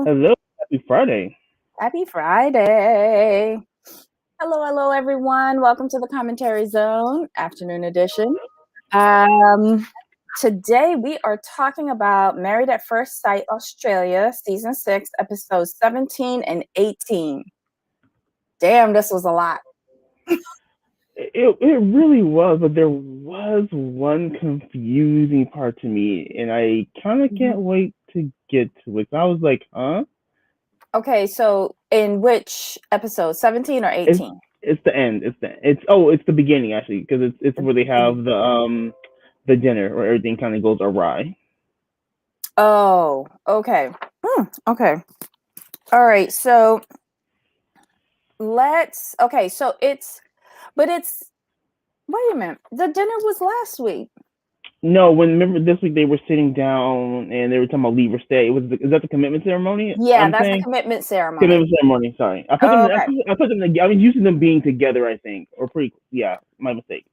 Hello, happy Friday. Happy Friday. Hello, everyone. Welcome to the Commentary Zone, afternoon edition. Um, Today we are talking about Married at First Sight Australia, season 6, episodes 17 and 18. Damn, this was a lot. It really was, but there was one confusing part to me, and I kind of Mhm. can't wait to get to it. I was like, huh? Okay, so in which episode, 17 or It's 18? it's the end. It's the beginning actually, because it's where they have the dinner where everything kind of goes awry. Oh, okay. Okay. All right. So okay, so but it's, wait a minute. The dinner was last week. No, when remember this week they were sitting down and they were talking about leave or stay. Is that the commitment ceremony? Yeah, I'm that's the saying. commitment ceremony. Commitment ceremony. Sorry, Okay. I put them. I was used to them being together. I think, or pretty. Yeah, my mistake.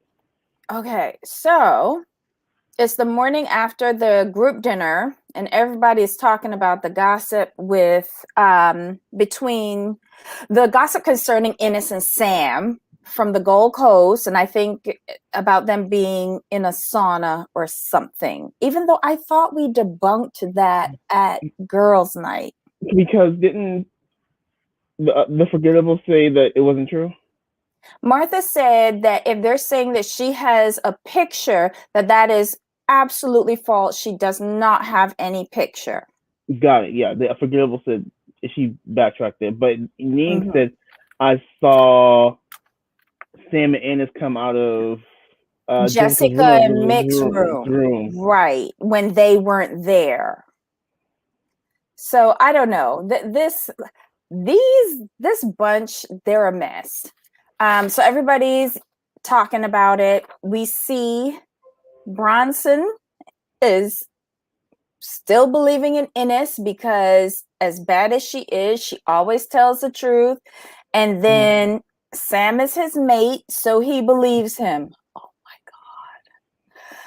Okay. So it's the morning after the group dinner, and everybody's talking about the gossip with between the gossip concerning Innes and Sam from the Gold Coast, and I think about them being in a sauna or something. Even though I thought we debunked that at girls' night. Because didn't the forgettable say that it wasn't true? Martha said that if they're saying that she has a picture, that is absolutely false. She does not have any picture. Got it. Yeah, the forgettable said she backtracked it, but Ning Mhm. said I saw Sam and Ennis come out of Jessica's Jessica and Mick's room. room, right, when they weren't there. So I don't know. This bunch, they're a mess. So everybody's talking about it. We see Bronson is still believing in Innes because, as bad as she always tells the truth. And then Sam is his mate, so he believes him. Oh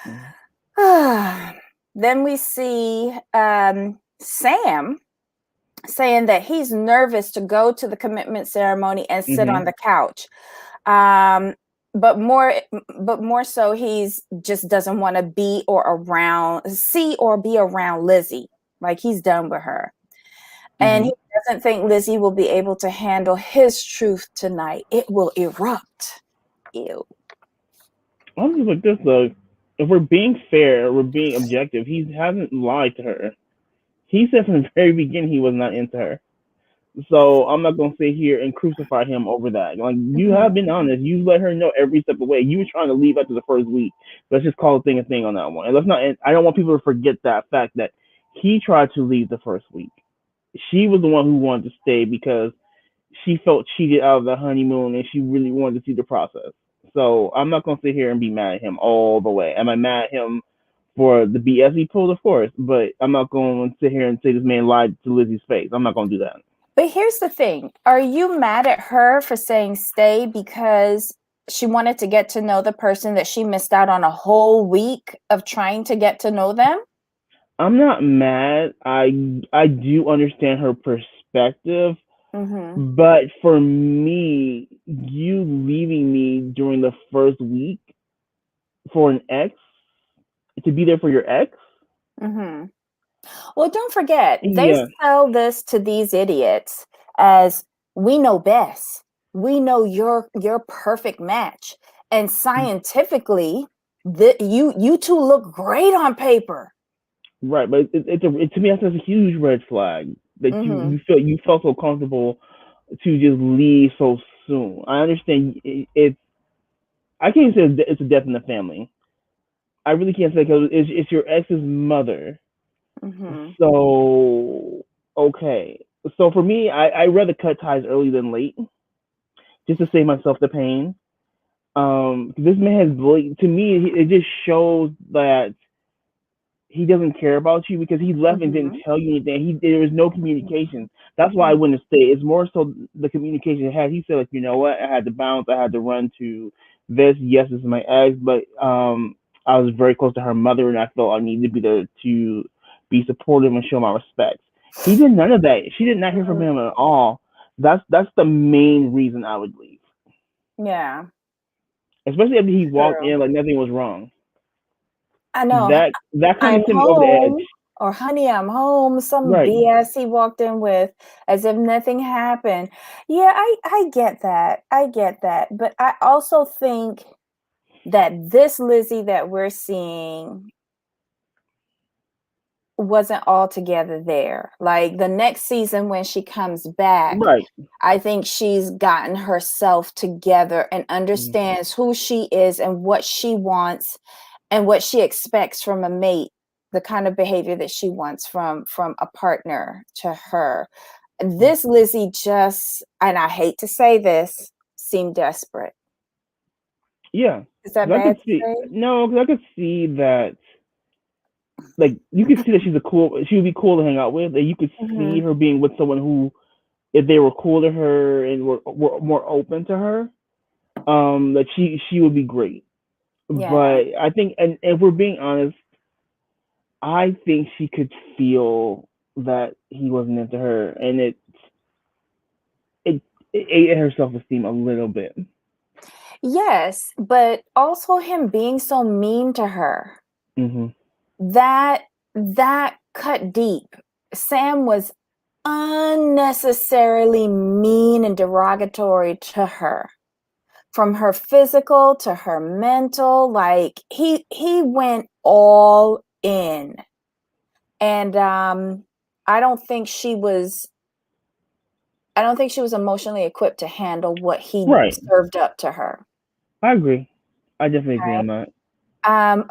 Mm-hmm. my God. Then we see Sam saying that he's nervous to go to the commitment ceremony and sit on Mm-hmm. the couch. Um, but more so, he's just doesn't want to see or be around Lizzie. Like, he's done with her. And Mm-hmm. he doesn't think Lizzie will be able to handle his truth tonight. It will erupt. Ew. I'm just like this though. If we're being fair, we're being objective. He hasn't lied to her. He said from the very beginning he was not into her. So I'm not gonna sit here and crucify him over that. Like you Mhm. have been honest. You let her know every step of the way. You were trying to leave after the first week. Let's just call a thing on that one. And let's not. And I don't want people to forget that fact that he tried to leave the first week. She was the one who wanted to stay because she felt cheated out of the honeymoon and she really wanted to see the process. So I'm not gonna sit here and be mad at him all the way. Am I mad at him for the BS he pulled? Of course, but I'm not going to sit here and say this man lied to Lizzie's face. I'm not gonna do that. But here's the thing. Are you mad at her for saying stay because she wanted to get to know the person that she missed out on a whole week of trying to get to know them? I'm not mad. I do understand her perspective, Mm-hmm. but for me, you leaving me during the first week for an ex to be there for your ex, Mm-hmm. Well, don't forget, they yeah. sell this to these idiots as, we know best. We know your perfect match. And scientifically, you two look great on paper. Right, but to me that's a huge red flag that Mm-hmm. you felt so comfortable to just leave so soon. I understand it's I can't say it's a death in the family. I really can't say because it's your ex's mother. Mm-hmm. So okay, so for me, I rather cut ties early than late, just to save myself the pain. This man has to me it just shows that he doesn't care about you because he left and didn't Mm-hmm. tell you anything. There was no communication. That's why I Mm-hmm. wouldn't stay. It's more so the communication he had. He said like, you know what, I had to bounce. I had to run to this. Yes, this is my ex, but I was very close to her mother, and I felt I needed to be there to be supportive and show my respect. He did none of that. She did not hear from Mhm. him at all. That's the main reason I would leave. Yeah, Especially after he walked true. in like nothing was wrong. I know. That kind of I'm sent me over the edge. home, or honey, I'm home. Some Right. BS he walked in with as if nothing happened. Yeah, I get that. I get that. But I also think that this Lizzie that we're seeing wasn't altogether there. Like the next season when she comes back, Right. I think she's gotten herself together and Mhm. understands who she is and what she wants and what she expects from a mate, the kind of behavior that she wants from a partner to her. This Lizzie just, and I hate to say this, seemed desperate. Yeah. Is that Because I could bad to see say? no, because I could see that like you could see that she would be cool to hang out with, and you could see Hmm. her being with someone who, if they were cool to her and were more open to her, that she would be great. Yeah. But I think, and if we're being honest, I think she could feel that he wasn't into her, and it, it ate her self esteem a little bit. Yes, but also him being so mean to her. Hmm. That that cut deep. Sam was unnecessarily mean and derogatory to her. From her physical to her mental, like he went all in. And I don't think she was I don't think she was emotionally equipped to handle what he Right. served up to her. I agree. I definitely agree Right. on that.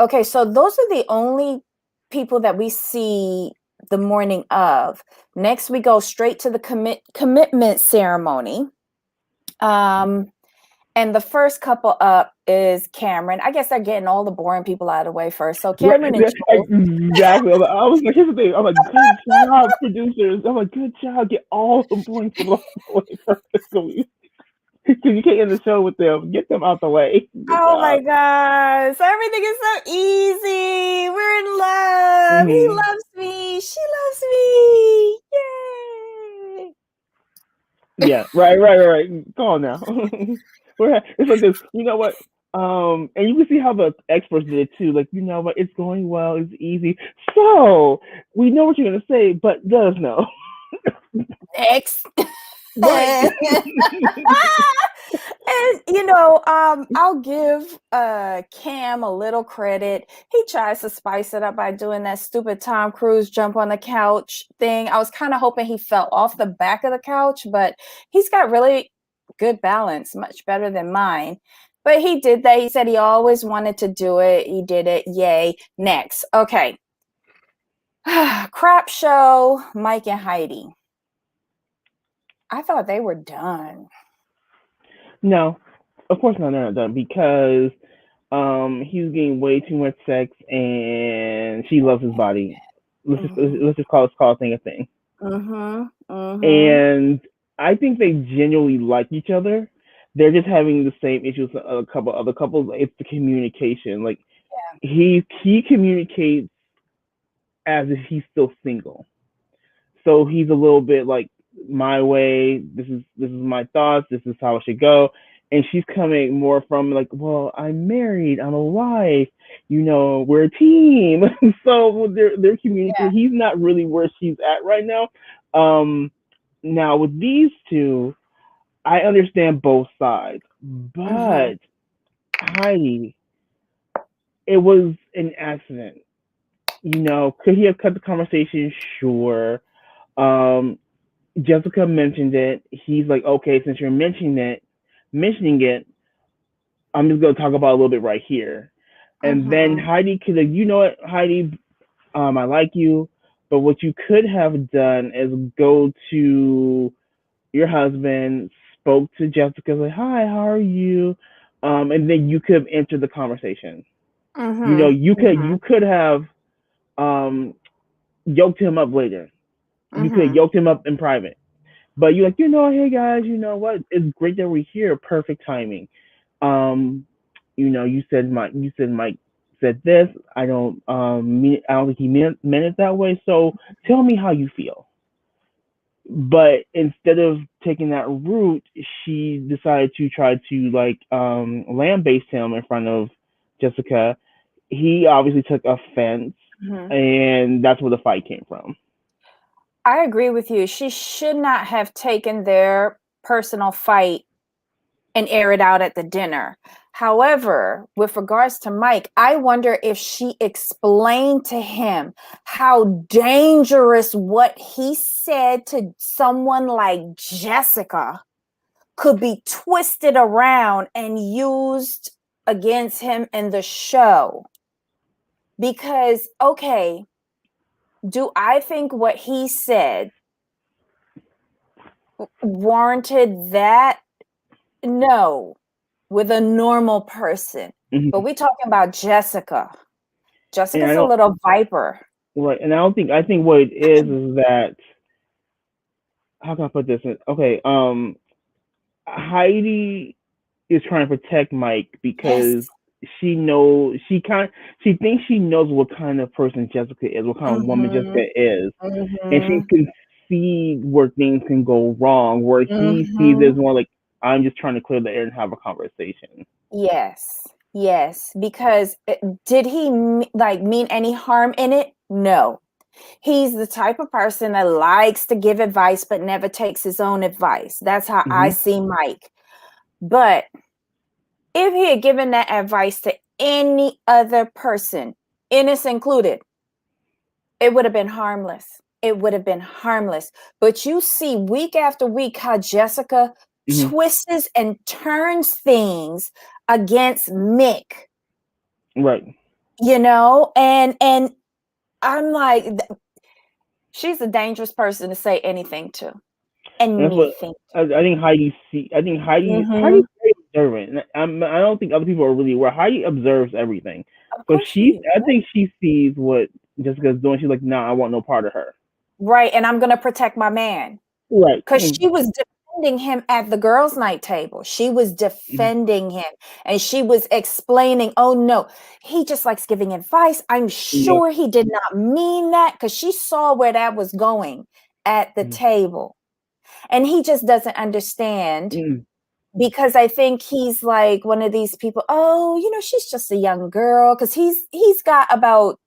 Okay, so those are the only people that we see the morning of. Next, we go straight to the commitment ceremony. Um, and the first couple up is Cameron. I guess they're getting all the boring people out of the way first. So Right, Cameron and yeah, Jules. exactly. I was like, here's the thing. I'm like, good job, producers. I'm like, good job. Get all the boring people out the way first. Because you can't end the show with them. Get them out the way. Good Oh my job. gosh, everything is so easy. We're in love. He Hmm. loves me. She loves me. Yay. Yeah, right. Go on now. It's like this. You know what? And you can see how the experts did it too. Like, you know what? It's going well. It's easy. So we know what you're gonna say, but let us know. Next. Right. And I'll give Cam a little credit. He tries to spice it up by doing that stupid Tom Cruise jump on the couch thing. I was kind of hoping he fell off the back of the couch, but he's got really good balance, much better than mine. But he did that. He said he always wanted to do it. He did it. Yay. Next. Okay. Crap show, Mike and Heidi. I thought they were done. No, of course not. They're not done because he's getting way too much sex and she loves his body. Mhm. Let's just call a thing a thing. Mhm. Mhm. And I think they genuinely like each other. They're just having the same issues as a couple other couples. It's the communication. Like he communicates as if he's still single. So he's a little bit like my way. This is my thoughts. This is how it should go. And she's coming more from like, well, I'm married. I'm a wife. You know, we're a team. So they're Yeah. communicating. He's not really where she's at right now. Um, Now with these two, I understand both sides, Mhm. but Heidi, it was an accident. You know, could he have cut the conversation? Sure. Um, Jessica mentioned it. He's like, okay, since you're mentioning it, I'm just gonna talk about it a little bit right here. And then Mhm. Heidi could have, you know what, Heidi, I like you, but what you could have done is go to your husband, spoke to Jessica, like, hi, how are you? And then you could have entered the conversation. You know, Mhm. you Mhm. could have um, yoked him up later. You could have Mhm. yoked him up in private. But you're like, you know, hey guys, you know what? It's great that we're here. Perfect timing. Um, you know, you said Mike said this. I don't think he meant it that way. So tell me how you feel. But instead of taking that route, she decided to try to like lambaste him in front of Jessica. He obviously took offense, Mhm. and that's where the fight came from. I agree with you. She should not have taken their personal fight and air it out at the dinner. However, with regards to Mike, I wonder if she explained to him how dangerous what he said to someone like Jessica could be twisted around and used against him in the show. Because, okay, do I think what he said warranted that? No, with a normal person. But Mm-hmm. we talking about Jessica. And I Jessica's a don't little viper. right, and I don't think I think what it is that how can I put this in? Okay, Heidi is trying to protect Mike because Yes. she thinks she knows what kind of person Jessica is, what kind of woman Mm-hmm. Jessica is, and she Mm-hmm. can see where things can go wrong. Where he sees it Mm-hmm. as more like I'm just trying to clear the air and have a conversation. Yes. Yes. Because did he like mean any harm in it? No. He's the type of person that likes to give advice but never takes his own advice. That's how I Hmm. see Mike. But if he had given that advice to any other person, Ennis included, it would have been harmless. It would have been harmless. But you see week after week how Jessica Hmm. twists and turns things against Mick, Right. and I'm like, she's a dangerous person to say anything to. And that's what Anything. I think Heidi see. I think Heidi's Mm-hmm. very observant. I don't think other people are really aware. Heidi observes everything, Of so course she I does. think she sees what Jessica's doing. She's like, nah, I want no part of her. Right. And I'm gonna protect my man. Right. Because she was defending him at the girls' night table. She was Mhm. defending him and she was explaining, oh no, he just likes giving advice. I'm Yeah. sure he did not mean that because she saw where that was going at the Mhm. table. And he just doesn't understand Mhm. because I think he's like one of these people, oh, she's just a young girl because he's got about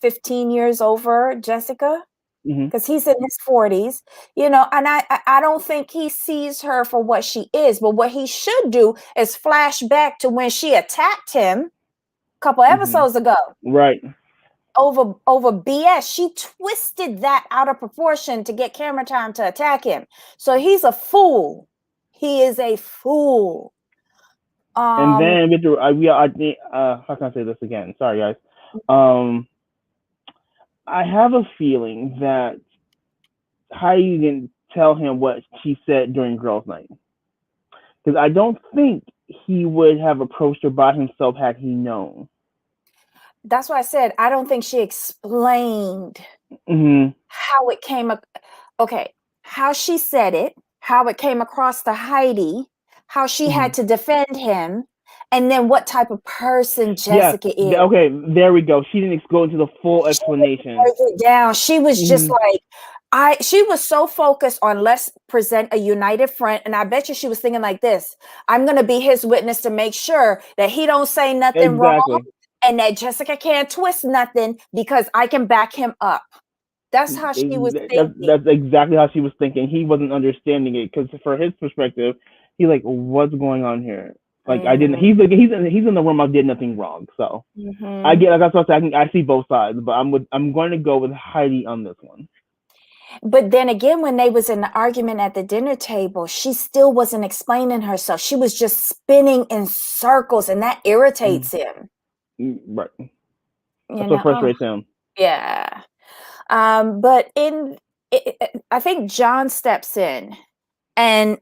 15 years over Jessica Mhm. because he's in his 40s, and I don't think he sees her for what she is. But what he should do is flash back to when she attacked him a couple Mhm. episodes ago Right. over BS. She twisted that out of proportion to get camera time to attack him. So he's a fool. He is a fool. And Um, then with the I think how can I say this again? Sorry guys. Um, I have a feeling that Heidi didn't tell him what she said during girls' night because I don't think he would have approached her by himself had he known. that's why I said I don't think she explained Hmm. how it came okay, how she said it, how it came across to Heidi, how she Hmm. had to defend him, and then what type of person Yeah. Jessica is. Okay. There we go. She didn't go into the full She didn't explanation. break it down. She was just Hmm. like, she was so focused on let's present a united front. And I bet you she was thinking like this: I'm gonna be his witness to make sure that he don't say nothing wrong Exactly. and that Jessica can't twist nothing because I can back him up. That's how she was thinking. That's exactly how she was thinking. He wasn't understanding it because, for his perspective, he's like, "What's going on here?" Like I didn't. Mm-hmm. He's in the room. I did nothing wrong. So I Mm-hmm. get. Like I was saying, I see both sides, but I'm going to go with Heidi on this one. But then again, when they was in the argument at the dinner table, she still wasn't explaining herself. She was just spinning in circles, and that irritates him. Right. You That's what know, oh, frustrates him. yeah. But I think John steps in, and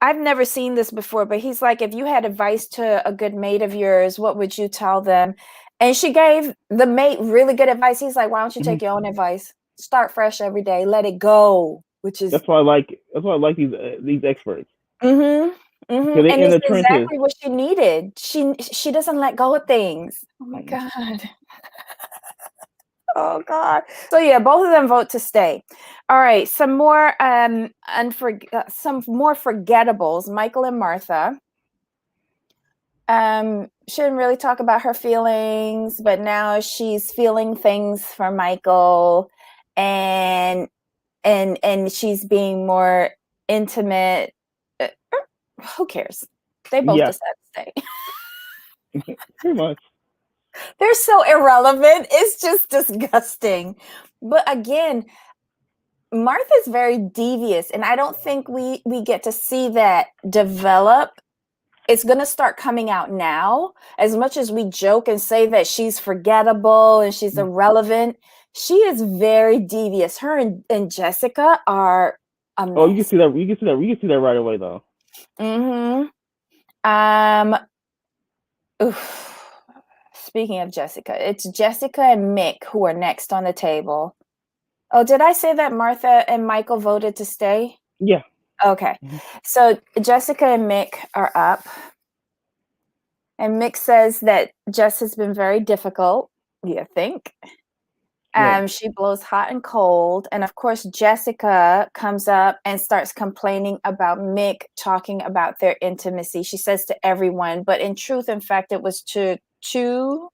I've never seen this before, but he's like, if you had advice to a good mate of yours, what would you tell them? And she gave the mate really good advice. He's like, why don't you Hmm. take your own advice? Start fresh every day. Let it go, which is That's why I like. That's why I like these experts mhm, mhm, because they and in it's the trenches. exactly what she needed. She doesn't let go of things. Oh my Mm. god. Oh God. So yeah, both of them vote to stay. All right, some more some more forgettables. Michael and Martha. She didn't really talk about her feelings, but now she's feeling things for Michael, and she's being more intimate. Uh, Who cares? They both Yeah, decide to stay. pretty much. They're so irrelevant. It's just disgusting. But again, Martha's very devious, and I don't think we get to see that develop. It's going to start coming out now. As much as we joke and say that she's forgettable and she's irrelevant, she is very devious. Her and Jessica are a Oh, you can mess. see that. You can see that. You can see that right away, though. Mm-hmm. Um, oof. Speaking of Jessica, it's Jessica and Mick who are next on the table. Oh, did I say that Martha and Michael voted to stay? Yeah. Okay. Mhm. So Jessica and Mick are up. And Mick says that Jess has been very difficult, you think? Right. She blows hot and cold. And of course, Jessica comes up and starts complaining about Mick talking about their intimacy. She says to everyone, but in truth, in fact, it was to two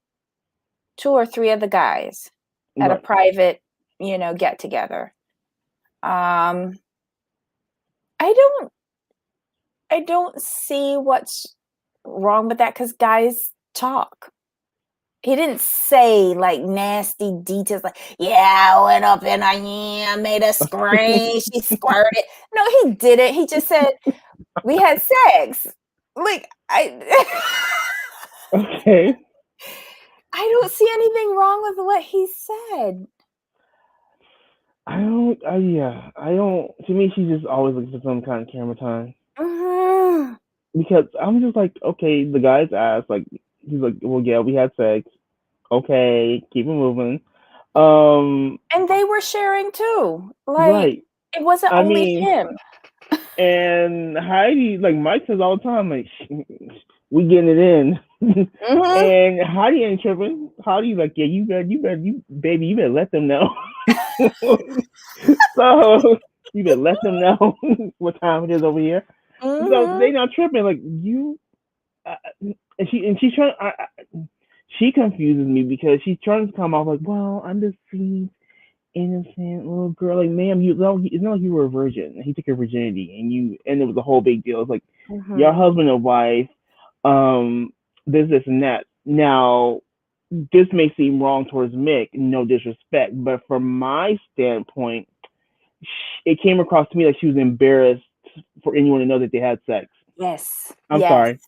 or three of the guys at a Right. private, get together. Um, I don't I don't see what's wrong with that because guys talk. He didn't say like nasty details like, yeah, I went up and I made her scream, she squirted. No, he didn't. He just said we had sex. Like I Okay. I don't see anything wrong with what he said. I don't. Yeah. I don't. To me, she's just always looking for some kind of camera time. Mhm. Because I'm just like, okay, the guy's asked, like, he's like, well, yeah, we had sex. Okay, keep it moving. Um, And they were sharing too. Like right. it wasn't I only mean, him. and Heidi, like Mike says all the time, like, we getting it in. Mhm. And Heidi ain't tripping. Heidi like, yeah, baby, you better let them know. So you better let them know what time it is over here. So they Mhm. not tripping. Like you, and she's trying. She confuses me because she's trying to come off like, well, I'm this sweet, innocent little girl. Like, ma'am, it's not like you were a virgin. He took your virginity, and it was a whole big deal. It's like your Mhm. husband and wife, um, this and that. Now, this may seem wrong towards Mick, no disrespect, but from my standpoint, it came across to me like she was embarrassed for anyone to know that they had sex. Yes. I'm Yes. sorry.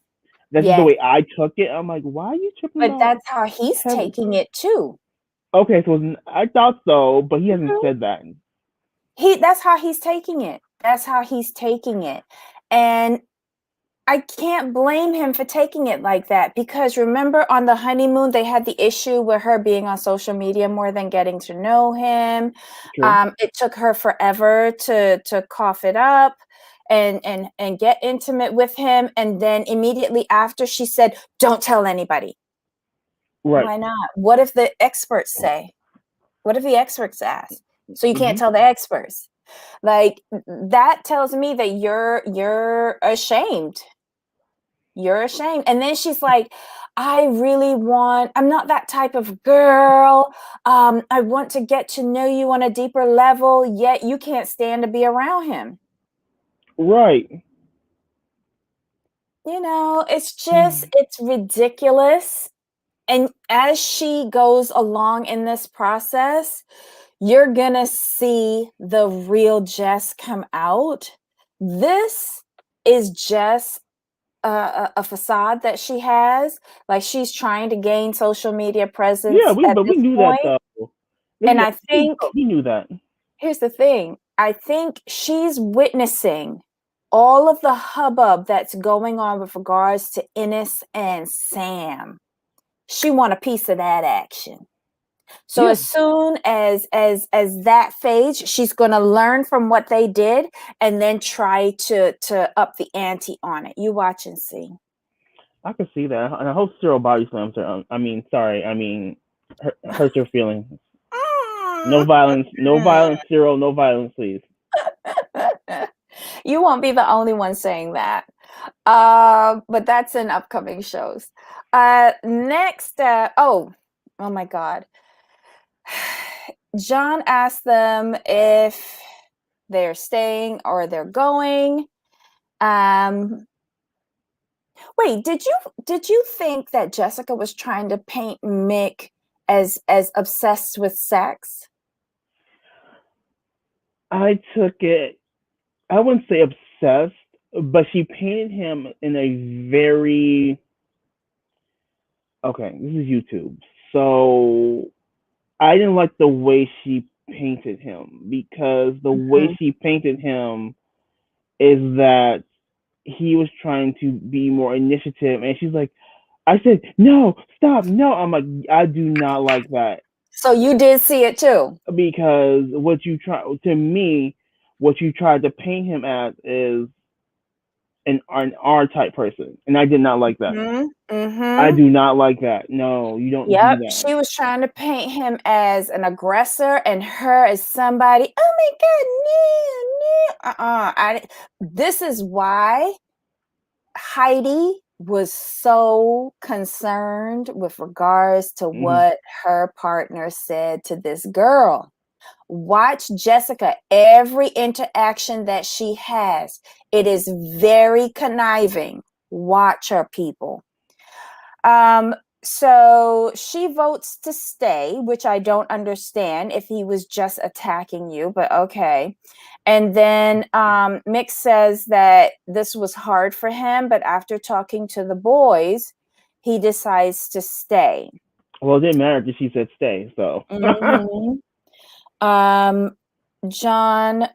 That's just the Yes. way I took it. I'm like, why are you tripping But about that's how he's having? taking it too. Okay, so I thought so, but he hasn't Mhm. said that. That's how he's taking it. That's how he's taking it. And I can't blame him for taking it like that because remember on the honeymoon they had the issue with her being on social media more than getting to know him. True. It took her forever to cough it up and get intimate with him, and then immediately after she said, "Don't tell anybody." Right. Why not? What if the experts say? What if the experts ask? So you can't Hmm. tell the experts. Like that tells me that you're ashamed. You're ashamed. And then she's like, I'm not that type of girl. I want to get to know you on a deeper level, yet you can't stand to be around him. Right. It's ridiculous. And as she goes along in this process, you're gonna see the real Jess come out. This is just a facade that she has. Like she's trying to gain social media Yeah, presence at but we this knew that point. though. And Yeah, I think we knew that. here's the thing. I think she's witnessing all of the hubbub that's going on with regards to Ennis and Sam. She want a piece of that action. So Yeah. as soon as that fades, she's going to learn from what they did and then try to up the ante on it. You watch and see. I could see that, and I hope Cyril body slams her. I mean, sorry, I mean, hurts her feelings. No violence. No violence, Cyril. No violence, please. You won't be the only one saying that. But that's in upcoming shows. Next, oh my God. John asked them if they're staying or they're going. Um, Wait, did you think that Jessica was trying to paint Mick as obsessed with sex? I took it. I wouldn't say obsessed, but she painted him in a very okay. This is YouTube, so I didn't like the way she painted him because the way Mhm. she painted him is that he was trying to be more initiative, and she's like, "I said no, stop, no." I'm like, I do not like that So you did see it too. because what you try to me, what you tried to paint him as is an R type person, and I did not like that. Mhm. I Mhm. do not like that. No, you don't do Yep, that. she was trying to paint him as an aggressor and her as somebody, "Oh my God, no, no." This is why Heidi was so concerned with regards to Hmm. what her partner said to this girl. Watch Jessica, every interaction that she has. It is very conniving. Watch her, people. Um, so she votes to stay, which I don't understand if he was just attacking you, but okay. And then Mick says that this was hard for him, but after talking to the boys, he decides to stay. Well, it didn't matter because she said stay. So Mhm. Um, John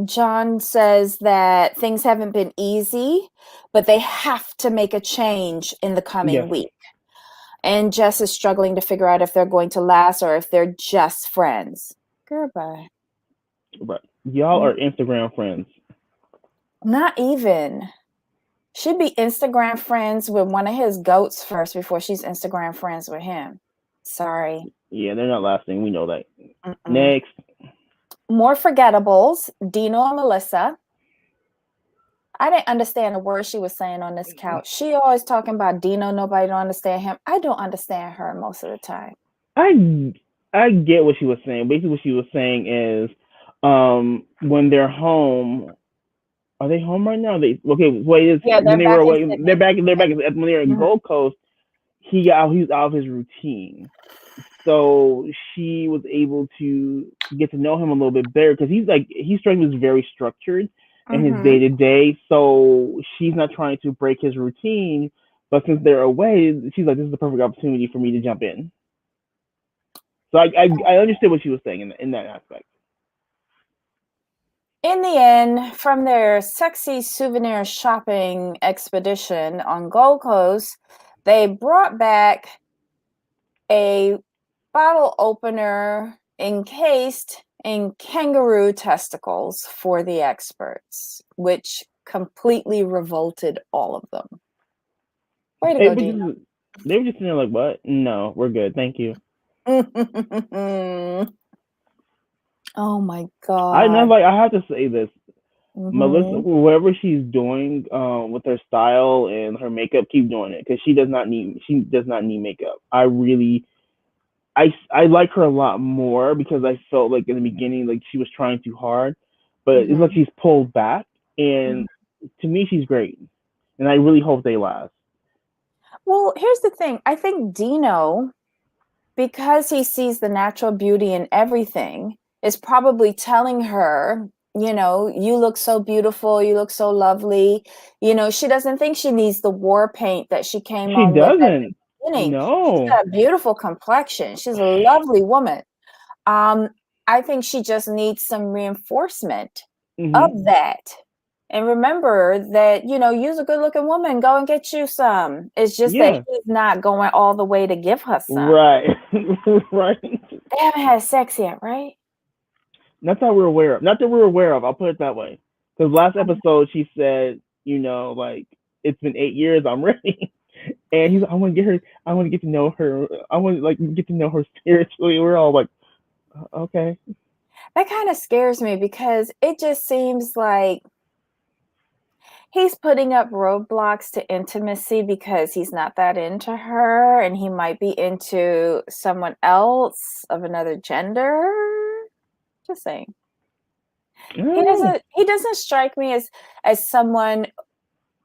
John says that things haven't been easy, but they have to make a change in the coming yes, week. And Jess is struggling to figure out if they're going to last or if they're just friends. Goodbye. but y'all are Instagram friends. Not even. She'd be Instagram friends with one of his goats first before she's Instagram friends with him. Sorry. Yeah, they're not lasting. We know that. Mm-mm. Next. More forgettables. Dino and Melissa. I didn't understand a word she was saying on this couch. She always talking about Dino. Nobody don't understand him. I don't understand her most of the time. I I get what she was saying. Basically, what she was saying is, when they're home, are they home right now? They okay? Wait, is Yeah, when they're they were back in away, they're Sydney. back. They're Yeah. back when they're in Mhm. Gold Coast. He's out of his routine, so she was able to get to know him a little bit better because he's trying to be very structured in his Mhm. day to day. So she's not trying to break his routine, but since they're away, she's like, this is the perfect opportunity for me to jump in. So I understood what she was saying in that aspect. In the end, from their sexy souvenir shopping expedition on Gold Coast, they brought back a bottle opener encased in kangaroo testicles for the experts, which completely revolted all of them. Way to They go, were Dina. just they were just sitting there like, what? No, we're good, thank you. Oh my I know, God. like I have to say this. Melissa, Hmm. whatever she's doing with her style and her makeup, keep doing it because she does not need makeup. I like her a lot more because I felt like in the beginning like she was trying too hard, but it's like Hmm. she's pulled back, and to me she's great, and I really hope they last. Well, here's the thing. I think Dino, because he sees the natural beauty in everything, is probably telling her, you look so beautiful, you look so lovely. She doesn't think she needs the war paint that she came She on with at the doesn't. beginning. She's No. got a beautiful complexion. She's a lovely woman. Um, I think she just needs some reinforcement of Hmm. that. And remember that, you's a good looking woman. Go and get you some. It's just that Yeah. he's not going all the way to give her some. Right. Right. They haven't had sex yet, right? Not that we're aware of. Not that we're aware of. I'll put it that way. Because last episode she said, like it's been 8 years. I'm ready. And he's like, I want to get her. I want to get to know her. I want to like get to know her spiritually. We're all like, Okay. That kind of scares me because it just seems like he's putting up roadblocks to intimacy because he's not that into her and he might be into someone else of another gender. Just saying. I don't know. He doesn't strike me as someone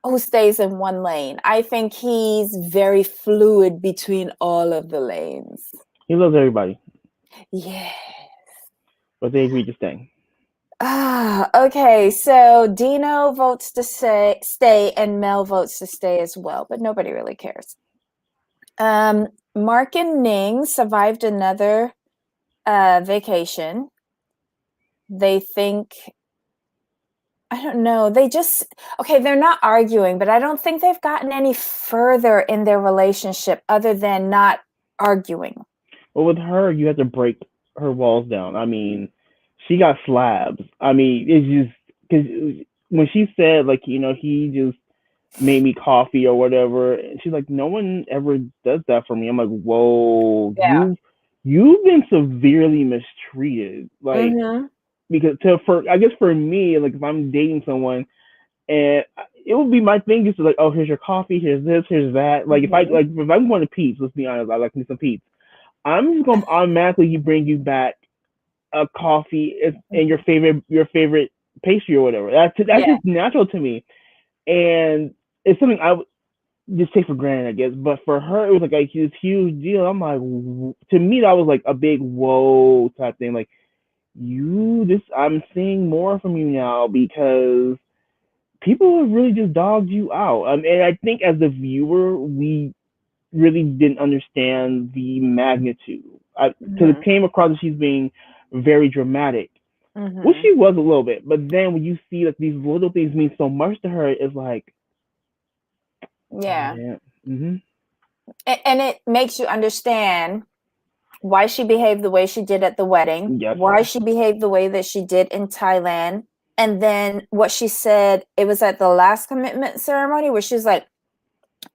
who stays in one lane. I think he's very fluid between all of the lanes. He loves everybody, Yeah. but they agreed to stay. Okay. So Dino votes to stay and Mel votes to stay as well, but nobody really cares. Mark and Ning survived another vacation. They think, I don't know, okay, they're not arguing, but I don't think they've gotten any further in their relationship other than not arguing. But with her, you have to break her walls down. I mean, she got slabs. I mean, it's just because when she said like he just made me coffee or whatever, and she's like, no one ever does that for me. I'm like, whoa, Yeah. you've been severely mistreated. Like Mm-hmm. because for I guess for me, like if I'm dating someone and it would be my thing just to like, oh, here's your coffee, here's this, here's that. Like Mm-hmm. if I'm going to Pete's, let's be honest, I like me some Pete's. I'm just gonna automatically bring you back a coffee and Mm-hmm. your favorite pastry or whatever. That's Yeah. just natural to me, and it's something I would just take for granted, I guess. But for her, it was like this huge deal. I'm like, to me, that was like a big whoa type thing. Like I'm seeing more from you now because people have really just dogged you out. And I think as the viewer, we really didn't understand the magnitude. Because it Mm-hmm. came across as she's being very dramatic, which Mm-hmm. she was a little bit. But then when you see like these little things mean so much to her, it's like, oh Yeah. man, mm-hmm. And it makes you understand why she behaved the way she did at the wedding, Yes, why she behaved the way that she did in Thailand, and then what she said, it was at the last commitment ceremony where she's like,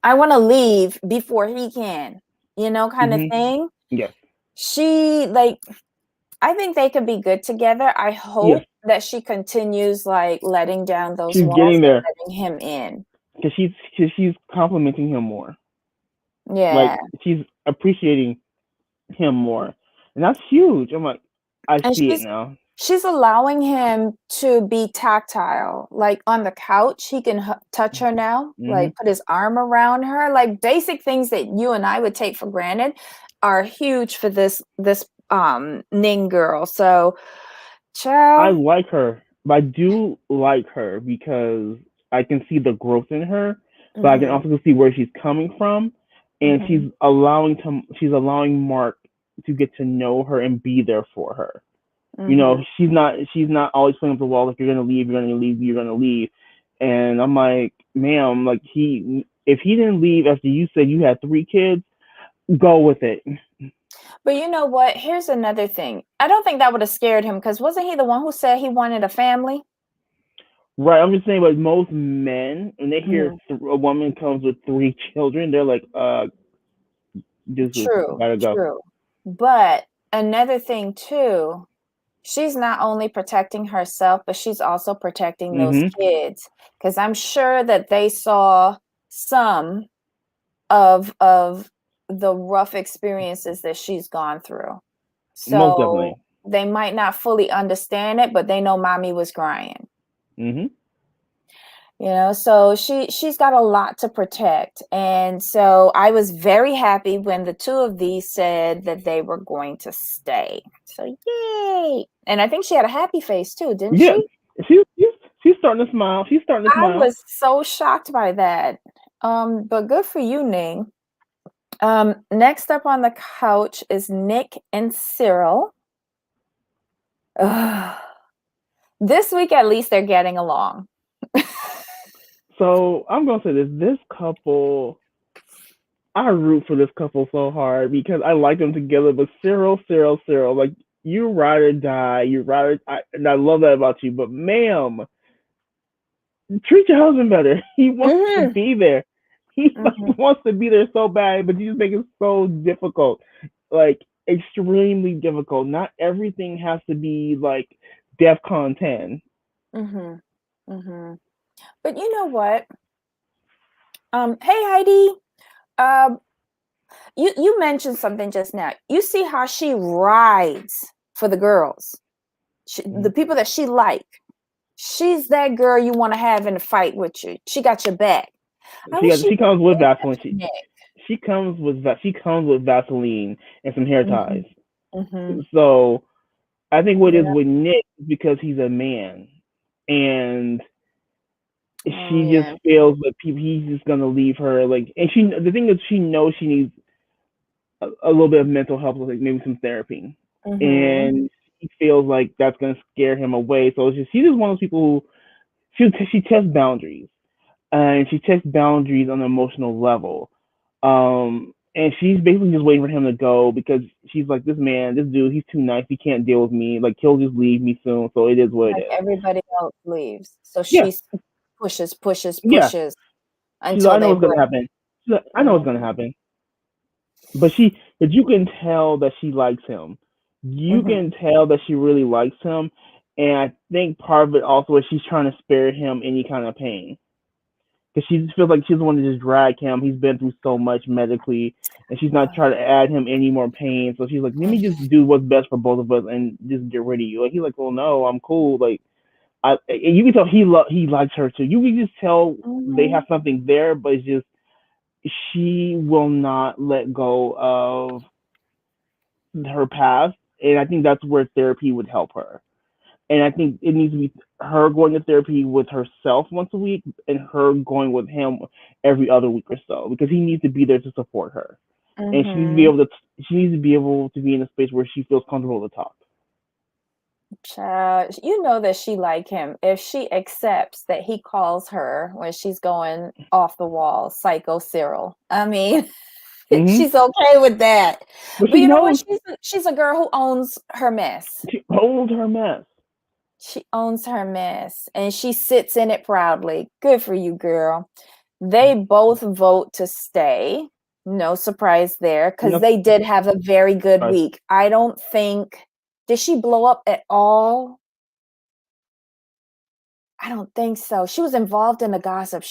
I want to leave before he can, kind of mm-hmm. thing. Yes, She, like, I think they could be good together. I yes. hope that she continues, like, letting down those She's walls getting and there letting him in. because she's complimenting him more. Yeah. Like she's appreciating him more, and that's huge. I'm like, I And see it now. she's allowing him to be tactile, like on the couch he can touch her now, Mm-hmm. like put his arm around her, like basic things that you and I would take for granted are huge for this Ning girl. So I child. like her, but I do like her because I can see the growth in her, but I can Mhm, also see where she's coming from, and mhm, she's allowing Mark to get to know her and be there for her. mhm. She's not always playing up the wall like you're gonna leave, and I'm like, ma'am, like if he didn't leave after you said you had 3 kids, go with it. But you know what, here's another thing, I don't think that would have scared him because wasn't he the one who said he wanted a family? Right, I'm just saying, like most men, when they hear Mhm. a woman comes with 3 children, they're like, deuces, True, gotta go. true. But another thing too, she's not only protecting herself, but she's also protecting those Mm-hmm. kids. Because I'm sure that they saw some of the rough experiences that she's gone through. Most So definitely. they might not fully understand it, but they know mommy was crying. Mm-hmm. So she's got a lot to protect. And so I was very happy when the two of these said that they were going to stay. So yay. And I think she had a happy face too, didn't Yeah, she? she's starting to smile. She's starting to I smile. was so shocked by that. But good for you, Ning. Next up on the couch is Nick and Cyril. Ugh. This week at least they're getting along. So I'm gonna say this: this couple, I root for this couple so hard because I like them together. But Cyril, like you ride or die, and I love that about you. But ma'am, treat your husband better. He wants to Hmm. be there. He Hmm. like wants to be there so bad, but you just make it so difficult. Like extremely difficult. Not everything has to be like DEFCON 10. Mhm. Mhm. But you know what? Hey Heidi. Um, you mentioned something just now. You see how she rides for the girls, the Mhm. people that she like. She's that girl you want to have in a fight with you. She got your back. I wish she She comes with did that Vaseline. for Nick. She comes with Vaseline and some hair ties. Mhm. Mhm. So I think what it is Yeah. with Nick is because he's a man, and Oh she just yeah. feels that he's just gonna leave her. Like, and the thing is, she knows she needs a little bit of mental help, like maybe some therapy, Mhm. and she feels like that's gonna scare him away. So she's just one of those people who she tests boundaries, and she tests boundaries on an emotional level. And she's basically just waiting for him to go because she's like, this dude, he's too nice. He can't deal with me. Like, he'll just leave me soon. So it is what it Like is. everybody else leaves, so Yeah, she pushes, pushes, yeah. pushes She's like, until I know they what's gonna break. happen. She's like, I know what's gonna Mhm. happen. But you can tell that she likes him. You Mhm. can tell that she really likes him. And I think part of it also is she's trying to spare him any kind of pain. Because she just feels like she's the one to just drag him. He's been through so much medically, and she's not trying to add him any more pain. So she's like, let me just do what's best for both of us and just get rid of you. And he's like, well, no, I'm cool. Like, and you can tell he likes her too. You can just tell they have Mhm. something there, but it's just she will not let go of her past, and I think that's where therapy would help her. And I think it needs to be her going to therapy with herself once a week, and her going with him every other week or so, because he needs to be there to support her, and Mhm. she needs to be able to be in a space where she feels comfortable to talk. Child, you know that she like him if she accepts that he calls her when she's going off the wall, psycho Cyril. I mean, Hmm. she's okay with that. But But she you know what? knows She's a girl who owns her mess. she holds her mess. She owns her mess and she sits in it proudly. Good for you, girl. They both vote to stay. No surprise there because No they did have a very good surprise. week. I don't think, did she blow up at all? I don't think so. She was involved in the gossip.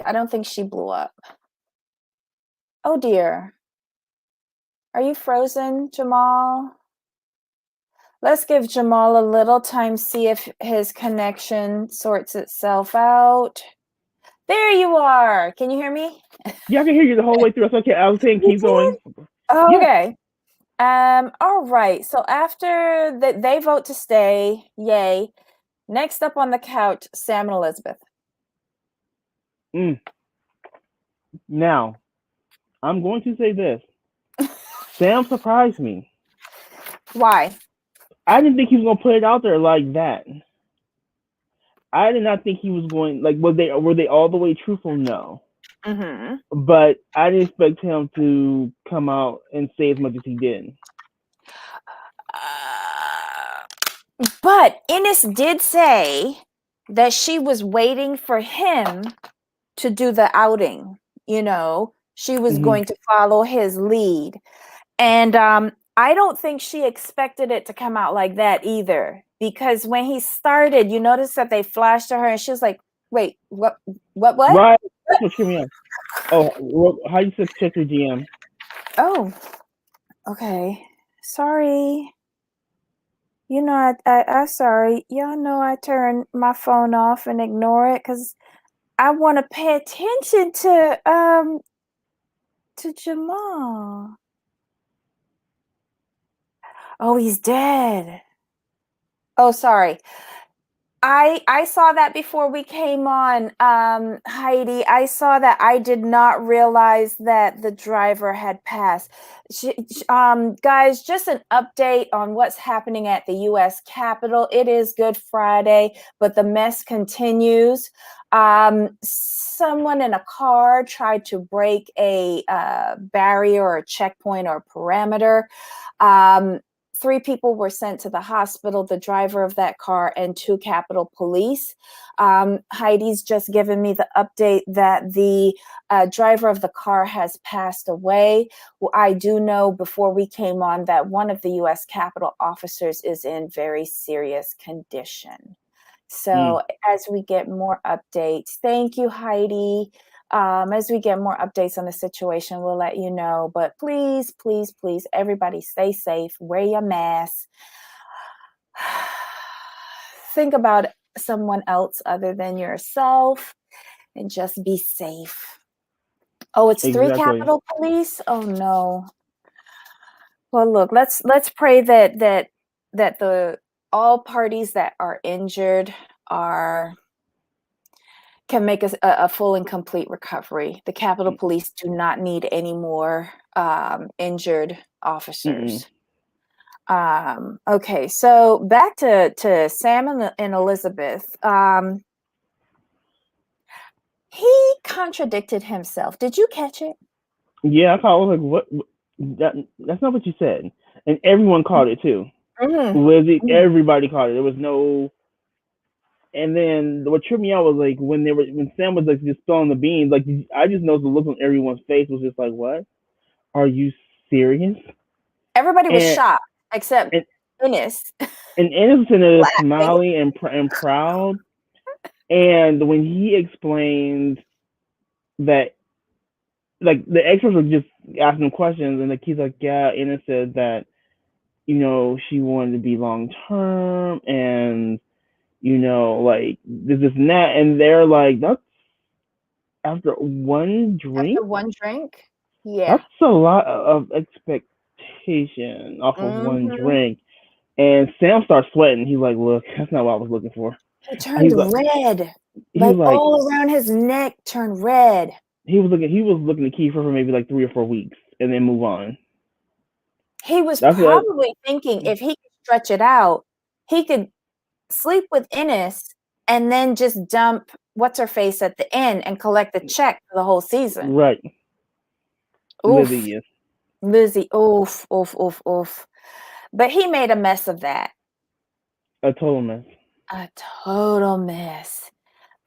I don't think she blew up. Oh dear. Are you frozen, Jamal? Let's give Jamal a little time, see if his connection sorts itself out. There you are. Can you hear me? Yeah, I can hear you the whole way through. It's okay. I was saying You keep did? going. Oh, Yeah, okay. All right. So after that they vote to stay, yay. Next up on the couch, Sam and Elizabeth. mm. Now I'm going to say this. Sam surprised me. Why? I didn't think he was gonna put it out there like that. I did not think he was going like were they all the way truthful? No. Mm-hmm. But I didn't expect him to come out and say as much as he did. But Ines did say that she was waiting for him to do the outing. You know, she was Hmm. going to follow his lead. And I don't think she expected it to come out like that either. Because when he started, you notice that they flashed to her and she was like, wait, what? Right. That's what screwed me up. Oh, how you said check your DM? Oh, okay. Sorry. You know, I sorry. Y'all know I turn my phone off and ignore it because I want to pay attention to Jamal. Oh, he's dead. Oh, sorry. I saw that before we came on, Heidi. I saw that. I did not realize that the driver had passed. Guys, just an update on what's happening at the U.S. Capitol. It is Good Friday, but the mess continues. Someone in a car tried to break a barrier or a checkpoint or parameter. Um, 3 people were sent to the hospital, the driver of that car and 2 Capitol Police. Heidi's just given me the update that the driver of the car has passed away. Well, I do know before we came on that one of the U.S. Capitol officers is in very serious condition. So as we get more updates, thank you, Heidi. As we get more updates on the situation, we'll let you know. But please, please, please, everybody stay safe. Wear your mask. Think about someone else other than yourself and just be safe. Oh, it's 3 Exactly. Capitol Police? Oh no. Well, look, let's pray that the all parties that are injured can make a full and complete recovery. The Capitol Police do not need any more injured officers. Okay, so back to Sam and Elizabeth. He contradicted himself. Did you catch it? Yeah, I was like, what? That's not what you said. And everyone caught it too. Lizzie, everybody caught it. There was no. And then what tripped me out was like when Sam was like just spilling the beans. Like I just noticed the look on everyone's face was just like, "What? Are you serious?" Everybody was And shocked except and Ennis. and Innocent is Laughing. smiling and proud. And when he explained that, like the experts were just asking him questions, and like he's like, "Yeah," Ennis said that she wanted to be long term, and like this and that, and they're like, "That's after one drink." After one drink? Yeah. That's a lot of expectation off of one drink. And Sam starts sweating. He's like, "Look, that's not what I was looking for." He turned red. He's like all around his neck turned red. He was looking to keep her for maybe like 3 or 4 weeks and then move on. He was That's what probably thinking if he could stretch it out, he could sleep with Ennis and then just dump what's her face at the end and collect the check for the whole season. Right. Oof. Lizzie, yes. Lizzie, oof, oof, oof, oof. But he made a mess of that. A total mess. A total mess.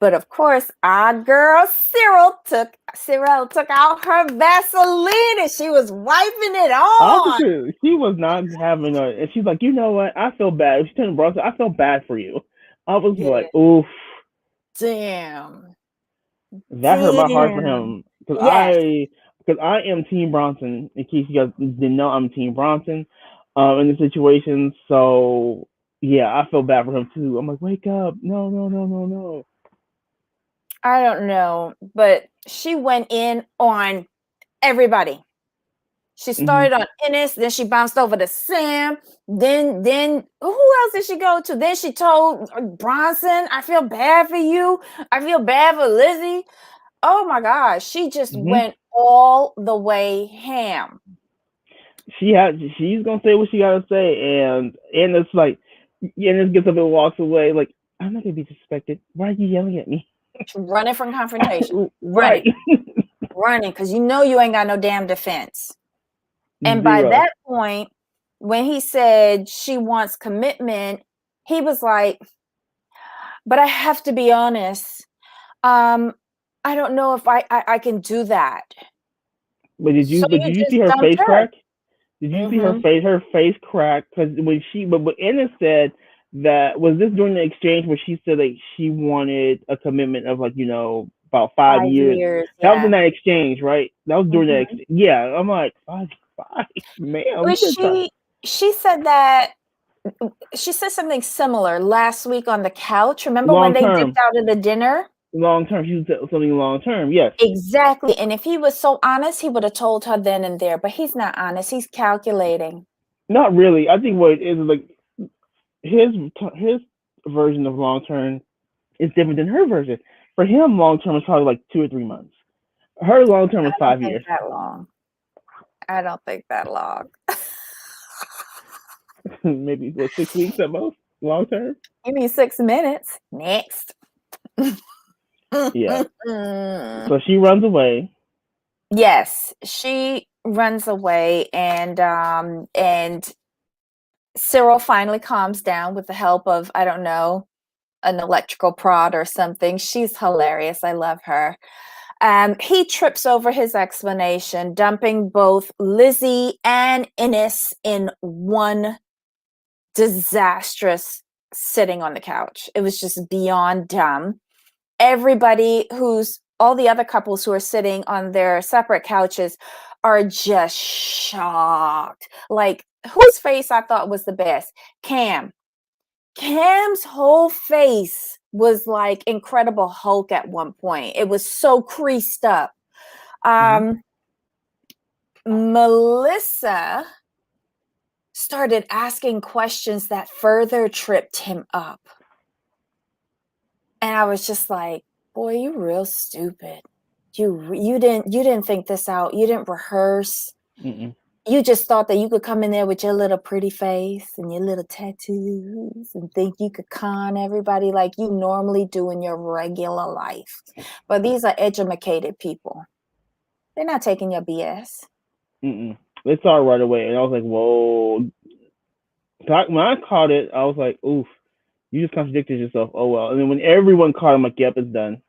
But of course, our girl Cyril took out her Vaseline and she was wiping it on. She was not having and she's like, you know what? I feel bad. She turned Bronson, I feel bad for you. I was like, oof. Damn. That hurt my heart for him. Because I am Team Bronson. In case you guys didn't know, I'm Team Bronson in the situation. So yeah, I feel bad for him too. I'm like, wake up. No. I don't know, but she went in on everybody. She started on Ennis, then she bounced over to Sam. Then who else did she go to? Then she told Bronson, I feel bad for you. I feel bad for Lizzie. Oh my gosh, she just went all the way ham. She's gonna say what she gotta say, and it's like, Ennis gets up and walks away. Like, I'm not gonna be disrespected. Why are you yelling at me? Running from confrontation. Right. Running, because you ain't got no damn defense. And by that point, when he said she wants commitment, he was like, but I have to be honest. I don't know if I can do that. But did you see her face crack? Did you see her face crack? Because but Ennis said that, was this during the exchange where she said like she wanted a commitment of like, about 5 years. That was in that exchange, right? That was during that exchange. Yeah, I'm like, five, ma'am. She said that. She said something similar last week on the couch. Remember when they dipped out of the dinner? Long term. She said something long term. Yes. Exactly. And if he was so honest, he would have told her then and there. But he's not honest. He's calculating. Not really. I think what it is like his version of long term is different than her version. For him, long term is probably like 2 or 3 months. Her long term is 5 years. That long. I don't think that long. Maybe 6 weeks at most. Long term. You mean 6 minutes? Next. Yeah. So she runs away. Yes, she runs away, and Cyril finally calms down with the help of, I don't know, an electrical prod or something. She's hilarious. I love her. He trips over his explanation, dumping both Lizzie and Innes in one disastrous sitting on the couch. It was just beyond dumb. Everybody who's all the other couples who are sitting on their separate couches are just shocked. Like, whose face I thought was the best? Cam's whole face was like Incredible Hulk at one point. It was so creased up. Melissa started asking questions that further tripped him up. And I was just like, boy, you real stupid. You didn't think this out. You didn't rehearse. Mm-mm. You just thought that you could come in there with your little pretty face and your little tattoos and think you could con everybody like you normally do in your regular life. But these are educated people. They're not taking your BS. Mm-mm. They saw it right away, and I was like, whoa. So when I caught it, I was like, oof, you just contradicted yourself. Oh, well. And then when everyone caught him, like, yep, it's done.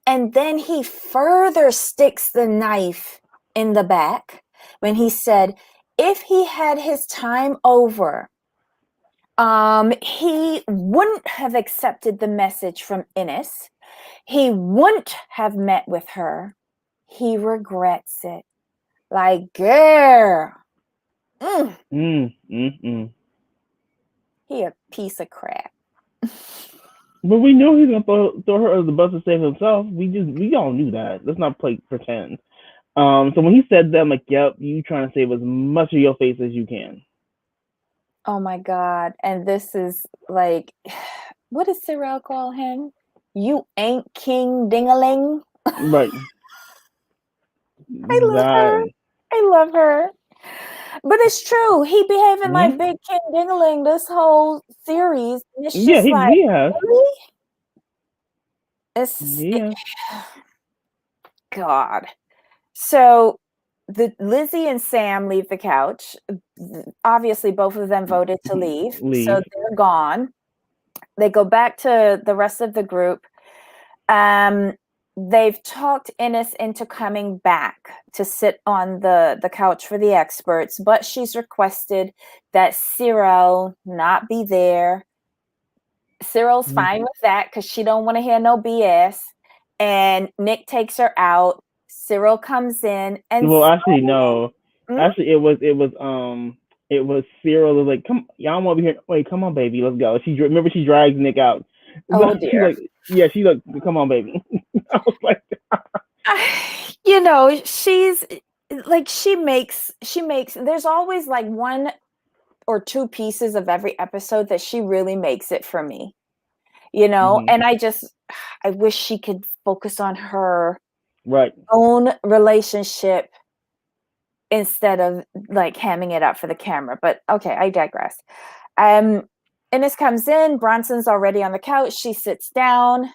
And then he further sticks the knife in the back when he said, if he had his time over, he wouldn't have accepted the message from Innes. He wouldn't have met with her. He regrets it. Like, girl. He a piece of crap. But we know he's gonna throw her under the bus to save himself. We all knew that. Let's not play pretend. So when he said that, I'm like, yep, you trying to save as much of your face as you can. Oh my God. And this is like, what does Cyril call him? You ain't King Dingaling. Right. I love her. That. I love her. But it's true. He behaving like Big King Dingaling this whole series. And it's Yeah, just like, he has. really? Yeah. God. So Lizzie and Sam leave the couch. Obviously, both of them voted to leave. So they're gone. They go back to the rest of the group. They've talked Innes into coming back to sit on the couch for the experts, but she's requested that Cyril not be there. Cyril's fine with that because she don't want to hear no BS. And Nick takes her out. Cyril comes in and Actually no. Actually it was Cyril was like, come, y'all want to be here? Wait, come on, baby, let's go. Remember she drags Nick out. Oh dear. She's like, yeah, she's like, come on, baby. I was like, you know, she's like, she makes. There's always like one or two pieces of every episode that she really makes it for me. You know, and I wish she could focus on her own relationship instead of like hamming it up for the camera. But okay, I digress. Innes comes in, Bronson's already on the couch. She sits down.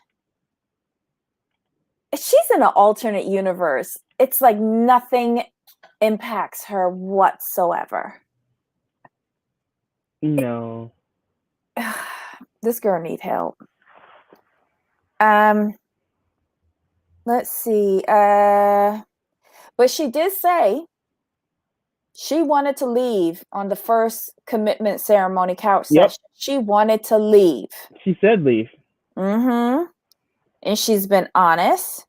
She's in an alternate universe. It's like nothing impacts her whatsoever. No. This girl need help. Let's see. But she did say she wanted to leave on the first commitment ceremony couch session. She wanted to leave. She said leave. And she's been honest.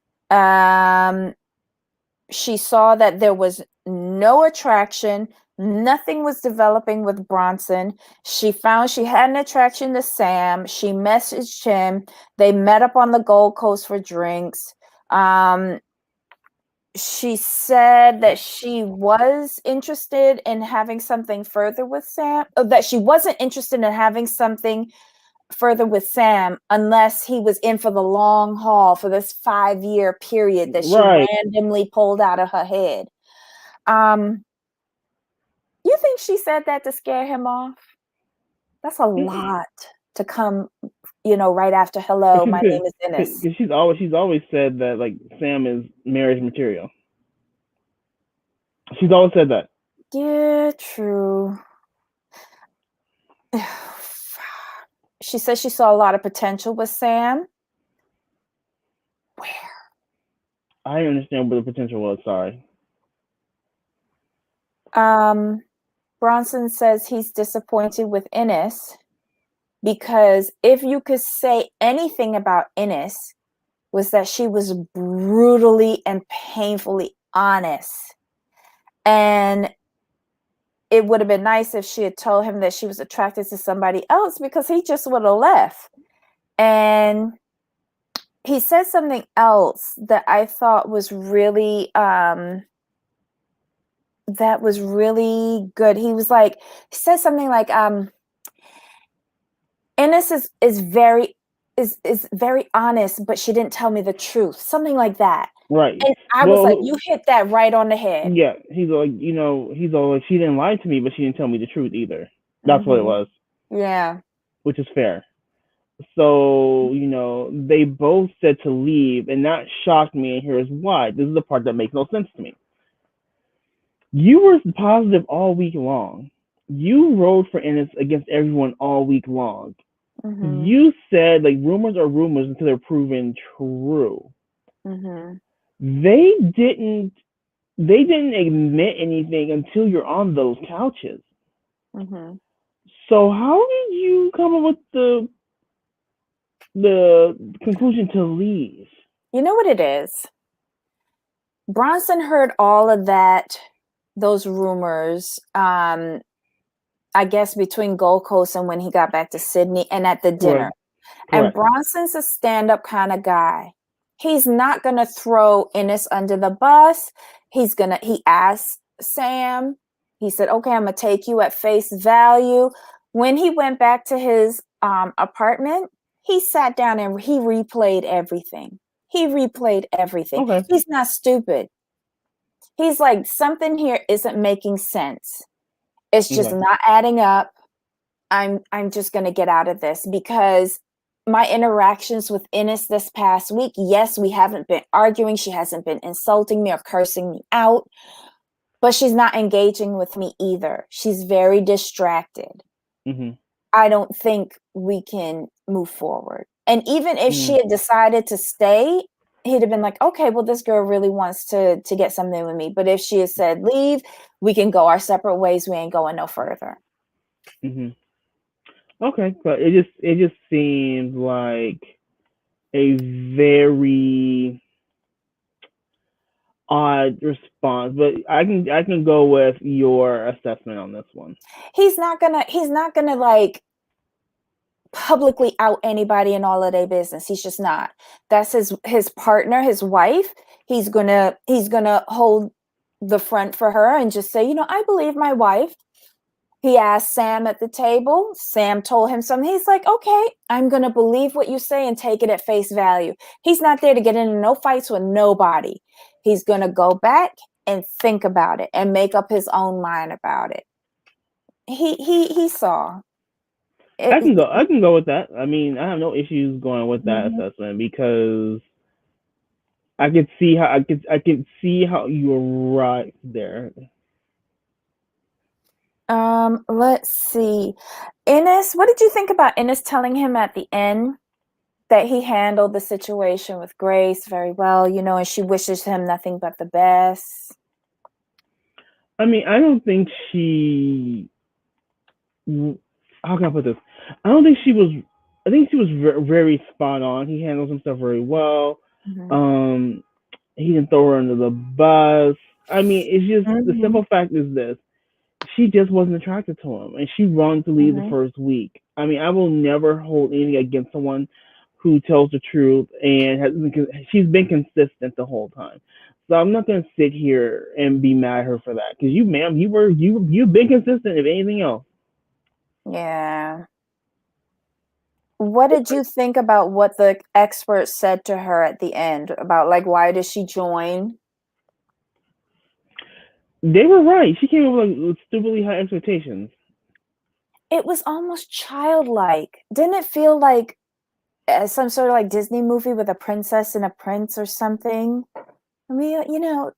She saw that there was no attraction. Nothing was developing with Bronson. She found she had an attraction to Sam. She messaged him. They met up on the Gold Coast for drinks. She said that she was interested in having something further with Sam, that she wasn't interested in having something further with Sam unless he was in for the long haul for this 5-year period that she randomly pulled out of her head. You think she said that to scare him off? That's a lot to come, right after hello, my name is Innes. Because she's always said that like Sam is marriage material. She's always said that. Yeah, true. She says she saw a lot of potential with Sam. Where? I understand what the potential was. Sorry. Bronson says he's disappointed with Innes because if you could say anything about Innes, was that she was brutally and painfully honest. And it would have been nice if she had told him that she was attracted to somebody else, because he just would have left. And he said something else that I thought was really good. He said something like Innes is very honest, but she didn't tell me the truth. Something like that. Right. And I was like, Well, you hit that right on the head. yeah. He's like, he's all like, she didn't lie to me, but she didn't tell me the truth either. That's what it Mm-hmm. was. Yeah. Which is fair. So, they both said to leave, and that shocked me, and here's why. This is the part that makes no sense to me. You were positive all week long. You rode for Ennis against everyone all week long. Mm-hmm. You said, like, rumors are rumors until they're proven true. Mm-hmm. They didn't admit anything until you're on those couches. Mm-hmm. So how did you come up with the conclusion to leave? You know what it is? Bronson heard all of those rumors, I guess between Gold Coast and when he got back to Sydney and at the dinner. Correct. And Correct. Bronson's a stand-up kind of guy. He's not going to throw Innes under the bus. He asked Sam, he said, okay, I'm going to take you at face value. When he went back to his apartment, he sat down and he replayed everything. Okay. He's not stupid. He's like, something here isn't making sense. It's just Okay. not adding up. I'm just going to get out of this, because my interactions with Innes this past week, yes, we haven't been arguing. She hasn't been insulting me or cursing me out, but she's not engaging with me either. She's very distracted. Mhm. I don't think we can move forward. And even if she Mhm. had decided to stay, he'd have been like, okay, well, this girl really wants to get something with me. But if she had said, leave, we can go our separate ways. We ain't going no further. Mhm. Okay, but it just seems like a very odd response, but I can go with your assessment on this one. He's not gonna like publicly out anybody in all of their business. He's just not. That's his partner, his wife. He's gonna hold the front for her and just say, I believe my wife. He asked Sam at the table. Sam told him something. He's like, okay, I'm gonna believe what you say and take it at face value. He's not there to get into no fights with nobody. He's gonna go back and think about it and make up his own mind about it. He saw I it. can go. I can go with that. I mean, I have no issues going with that Mhm. assessment because I could see how you arrived there. Let's see. Innes, what did you think about Innes telling him at the end that he handled the situation with grace very well, and she wishes him nothing but the best? I mean, I don't think she. How can I put this? I don't think she was. I think she was very spot on. He handles himself very well. Mhm. Um, he didn't throw her under the bus. I mean, it's just the Mhm. simple fact is this: she just wasn't attracted to him, and she wanted to leave the Mhm. first week. I mean, I will never hold anything against someone who tells the truth and she's been consistent the whole time. So I'm not gonna sit here and be mad at her for that because you, ma'am, you've been consistent. If anything else, Yeah. What did you think about what the expert said to her at the end about, like, why did she join? they were right. She came up with stupidly high expectations. It was almost childlike. Didn't it feel like some sort of like Disney movie with a princess and a prince or something? And we,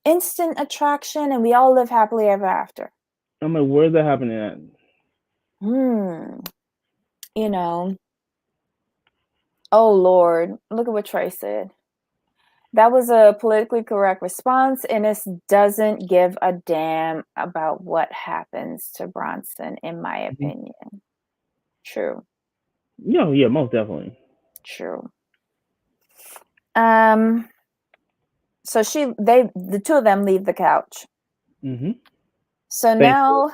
instant attraction, and we all live happily ever after. I'm like, where's that happening at? Hmm. you know, oh Lord, look at what Trey said. That was a politically correct response, and it doesn't give a damn about what happens to Bronson, in my Mhm. opinion. True, Yeah, yeah, most definitely. true. Um, so the two of them leave the couch. Mhm. So Thankfully. now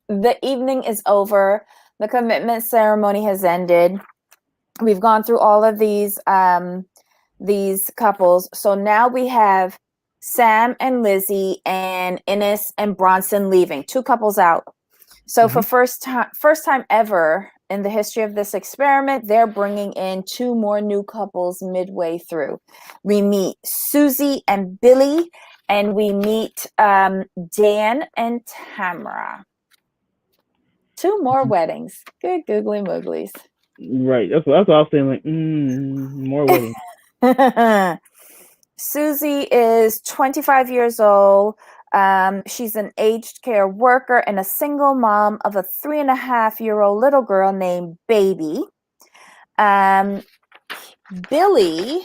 the evening is over. The commitment ceremony has ended. We've gone through all of these couples. So now we have Sam and Lizzie and Innes and Bronson leaving. Two couples out. So for Mhm. first time ever in the history of this experiment, they're bringing in two more new couples midway through. We meet Susie and Billy, and we meet Dan and Tamara. Two more weddings. Good googly mooglies. Right. That's what I was saying. Like, more weddings. Susie is 25 years old. She's an aged care worker and a single mom of a 3.5-year-old little girl named Baby. Um, Billy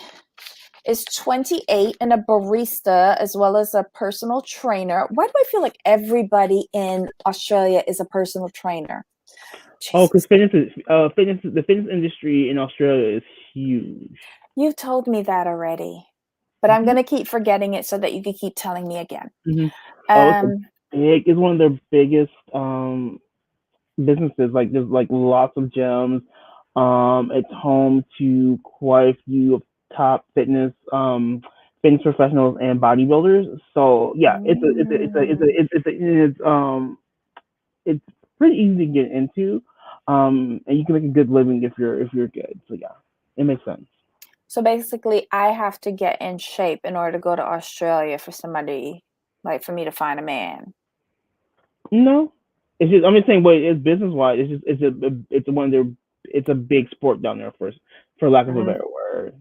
is 28 and a barista as well as a personal trainer. Why do I feel like everybody in Australia is a personal trainer? Oh, because Jesus, the fitness industry in Australia is huge. you've told me that already, but I'm Mhm. going to keep forgetting it so that you can keep telling me again. Mhm. Oh, Um, it's one of their biggest businesses. Like there's like lots of gyms. It's home to quite a few of top fitness professionals and bodybuilders. So yeah, mm. it's pretty easy to get into, and you can make a good living if you're good. So yeah, it makes sense. So basically, I have to get in shape in order to go to Australia for somebody, like for me to find a man. No, it's just I'm just saying, but it's business wise. It's one of their it's a big sport down there for lack of a Mm, better word.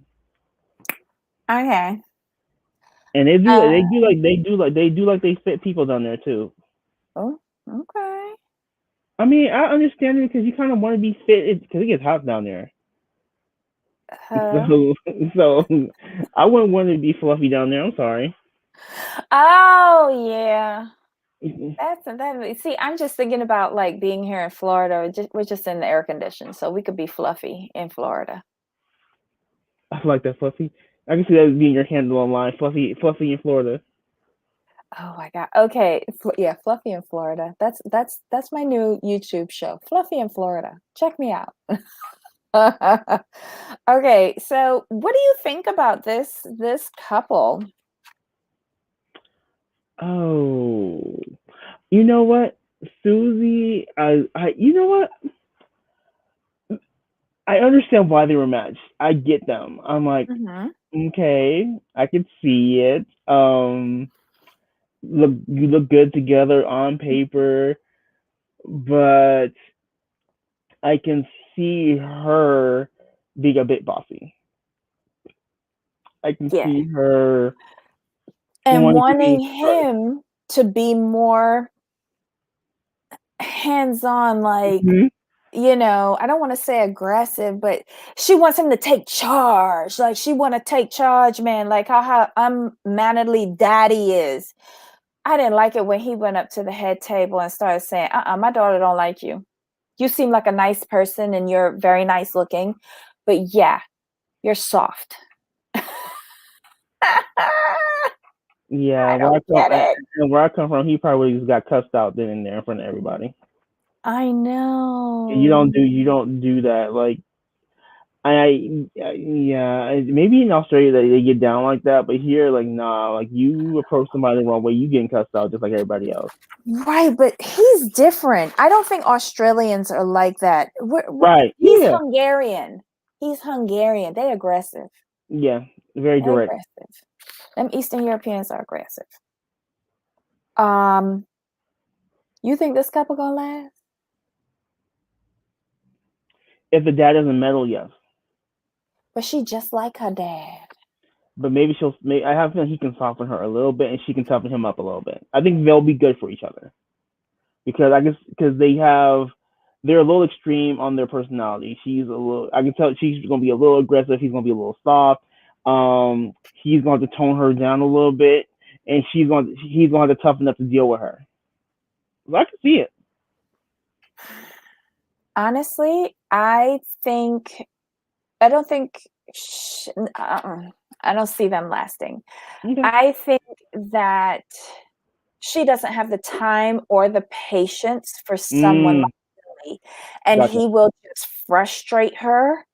okay. And they do Uh, they do like they fit people down there too. oh, okay. I mean, I understand it because you kind of want to be fit because it gets hot down there. Uh, So so I wouldn't want to be fluffy down there. I'm sorry. oh yeah. That's that. See, I'm just thinking about like being here in Florida. We're just in the air condition, so we could be fluffy in Florida. I like that fluffy. I can see that being your handle online, fluffy in Florida. Oh my God. Okay. Yeah, Fluffy in Florida. That's my new YouTube show. Fluffy in Florida. Check me out. Okay, so what do you think about this couple? Oh, you know what, Susie? You know what? I understand why they were matched. I get them. I'm like, Hmm. okay, I can see it. You look good together on paper, but I can see her being a bit bossy. I can Yeah. see her And wanting to be wanting in charge. him to be more hands-on, like, Mhm. I don't want to say aggressive, but she wants him to take charge. Like she want to take charge, man, like how unmannerly daddy is. I didn't like it when he went up to the head table and started saying, my daughter don't like you. You seem like a nice person and you're very nice looking, but yeah, you're soft. Yeah, I don't get it. where I come from, he probably just got cussed out then and there in front of everybody. I And know. you don't do that. Like yeah, maybe in Australia they get down like that, but here like nah, like you approach somebody the wrong way, you getting cussed out just like everybody else. Right, but he's different. I don't think Australians are like that. Right? He's Yeah, Hungarian. He's Hungarian. They aggressive. yeah, very They're direct. aggressive. Them Eastern Europeans are aggressive. Um, you think this couple gonna last? If the dad doesn't meddle, yes, But she just like her dad. but maybe she'll. I have a feeling he can soften her a little bit, and she can toughen him up a little bit. I think they'll be good for each other because I guess because they have they're a little extreme on their personality. She's a little. I can tell she's gonna be a little aggressive. He's gonna be a little soft. He's going to tone her down a little bit, and he's going to have to toughen up to deal with her. I can see it. Honestly, I think I don't think I don't see them lasting. Okay. I think that she doesn't have the time or the patience for someone Mm, like Billy, and gotcha. he will just frustrate her,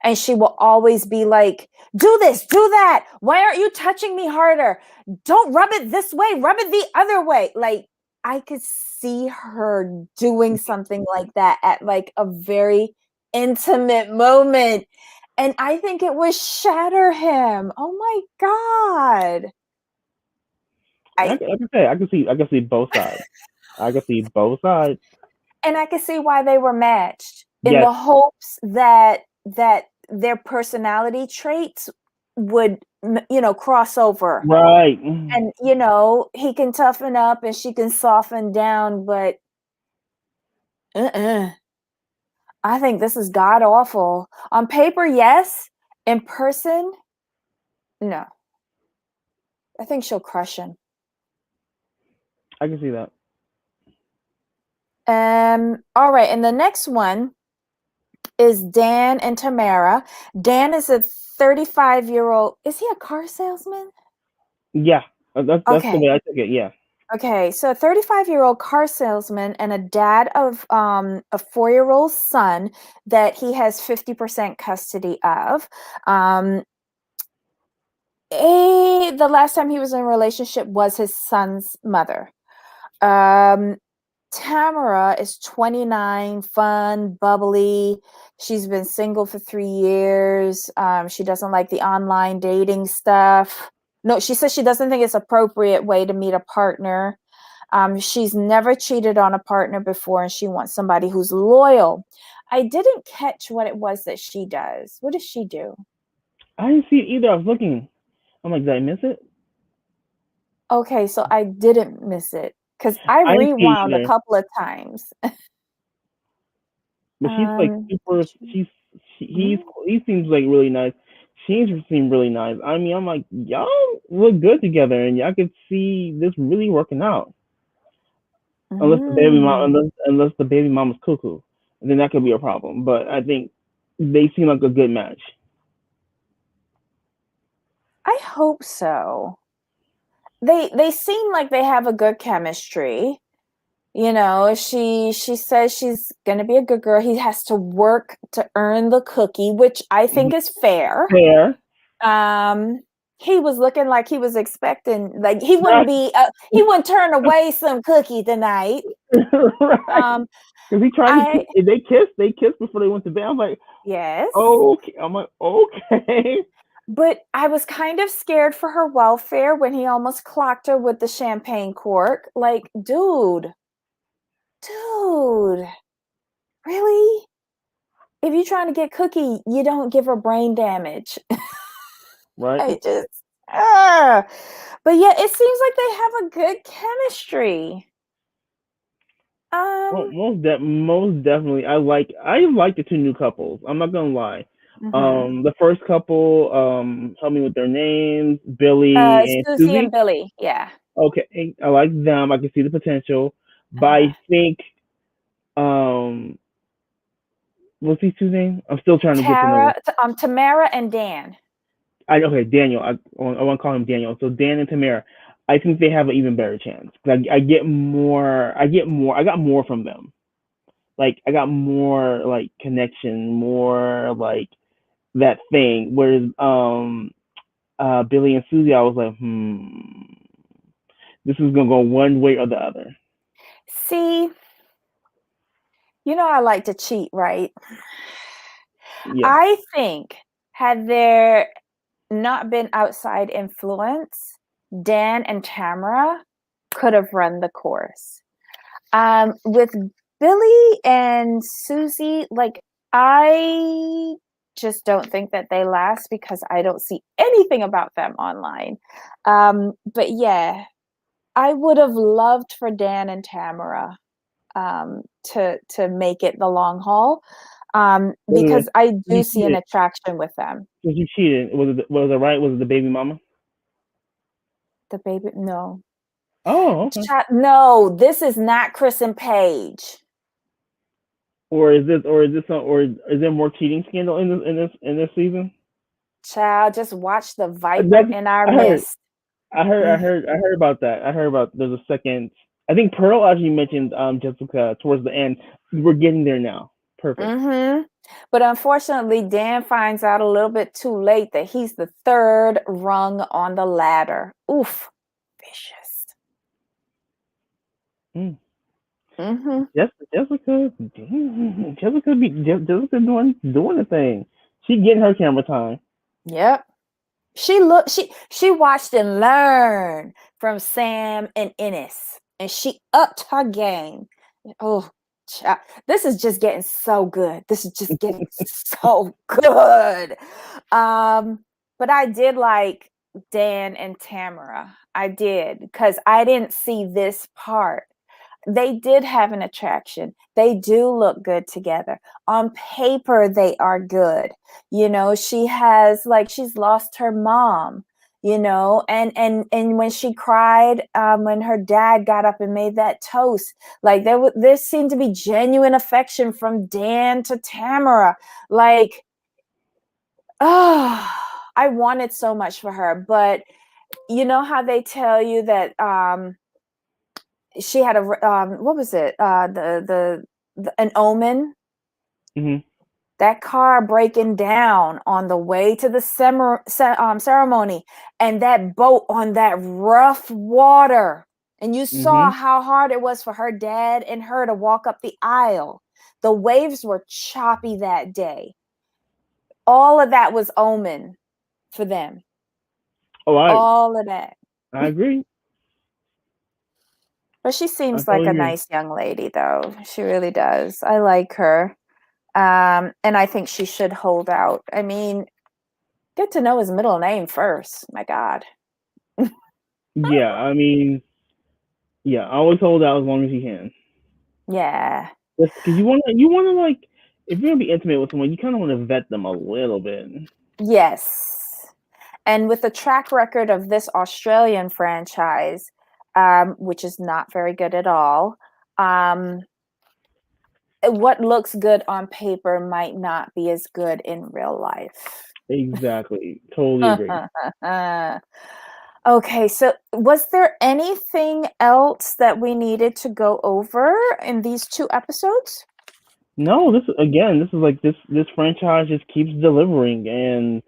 and she will always be like, do this, do that, why aren't you touching me harder, don't rub it this way, rub it the other way. Like, I could see her doing something like that at like a very intimate moment, and I think it would shatter him. Oh my god. I Like I say, I can see both sides. I can see both sides. And I can see why they were matched, in Yes. the hopes that their personality traits would, cross over, Right. and he can toughen up and she can soften down, but uh-uh. I think this is god awful. On paper, yes. In person, no. I think she'll crush him. I can see that. All right, and the next one is Dan and Tamara. Dan is a 35-year-old. Is he a car salesman? Yeah. That's the Okay. way I took it. Yeah. Okay. So a 35-year-old car salesman and a dad of a 4-year-old son that he has 50% custody of. The last time he was in a relationship was his son's mother. Um, Tamara is 29, fun, bubbly. She's been single for 3 years. She doesn't like the online dating stuff. No, she says she doesn't think it's appropriate way to meet a partner. She's never cheated on a partner before, and she wants somebody who's loyal. I didn't catch what it was that she does. What does she do? I didn't see it either. I was looking. I'm like, did I miss it? Okay, so I didn't miss it because I I didn't see it rewound a either. couple of times. But she's like Um, super. He seems like really nice. She seems really nice. I mean, I'm like, y'all look good together, and y'all could see this really working out. mm. Unless the baby mama's cuckoo, then that could be a problem. But I think they seem like a good match. I hope so. They seem like they have a good chemistry. She says she's gonna be a good girl. He has to work to earn the cookie, which I think is fair. Fair, Um, he was looking like he was expecting, like right? he wouldn't turn away some cookie tonight. Right. Um, Because he tried to I kiss. They kissed before they went to bed. I'm like, Yes, okay. I'm like, okay. but I was kind of scared for her welfare when he almost clocked her with the champagne cork. Like, dude, really? If you're trying to get Cookie, you don't give her brain damage. Right. I just, ah. But yeah, it seems like they have a good chemistry. Well, Um, most definitely. I like the two new couples. I'm not gonna lie. mhm. The first couple, help me with their names, Billy and Susie and Susie. Billy, yeah. Okay, I like them. I can see the potential, but Uh, I think, um, what's these two names? I'm still trying to get to know them. Tamara and Dan. Okay, Daniel. I want to call him Daniel. So Dan and Tamara, I think they have an even better chance. I get more. I get more. I got more from them. Like I got more like connection, more like that thing. Whereas Billy and Susie, I was like, this is gonna go one way or the other. See, I like to cheat, right? Yeah. I think had there not been outside influence, Dan and Tamara could have run the course. With Billy and Susie, like, I just don't think that they last because I don't see anything about them online. But yeah, I would have loved for Dan and Tamara. to make it the long haul, Wait, because I you do see an cheated. attraction with them. You cheated. Was it right? Was it the baby mama? The baby, no. Oh, okay. No, this is not Chris and Paige. Or is there more cheating scandal in this season? Child, just watch the viper That's in our I heard. midst. Mm. I heard about that. I heard about there's a second. I think Pearl actually mentioned Jessica towards the end. We're getting there now. Perfect. Mm-hmm. But unfortunately, Dan finds out a little bit too late that he's the third rung on the ladder. Oof, vicious. Mm. Mm-hmm. Jessica doing the thing. She getting her camera time. Yep. She watched and learned from Sam and Ennis, and she upped her game. Oh, child, this is just getting so good. This is just getting so good. But I did like Dan and Tamara. I did, because I didn't see this part. They did have an attraction. They do look good together. On paper, they are good. She has, like, she's lost her mom, and when she cried, when her dad got up and made that toast, like, there seemed to be genuine affection from Dan to Tamara. Like, oh, I wanted so much for her. But you know how they tell you that she had a what was it, an omen, Hmm. that car breaking down on the way to the ceremony, and that boat on that rough water, and you saw Hmm. how hard it was for her dad and her to walk up the aisle. The waves were choppy that day. All of that was omen for them. Oh, All of that. I agree. But she I seems like totally a agree. nice young lady, though. She really does. I like her. And I think she should hold out. I mean, get to know his middle name first. My God. Yeah, I mean, yeah, always hold out as long as you can. Yeah. Just because you want to like, if you're gonna be intimate with someone, you kind of want to vet them a little bit. Yes. And with the track record of this Australian franchise, which is not very good at all, what looks good on paper might not be as good in real life. Exactly. Totally agree. Okay, so was there anything else that we needed to go over in these two episodes? No, this is like this franchise just keeps delivering, and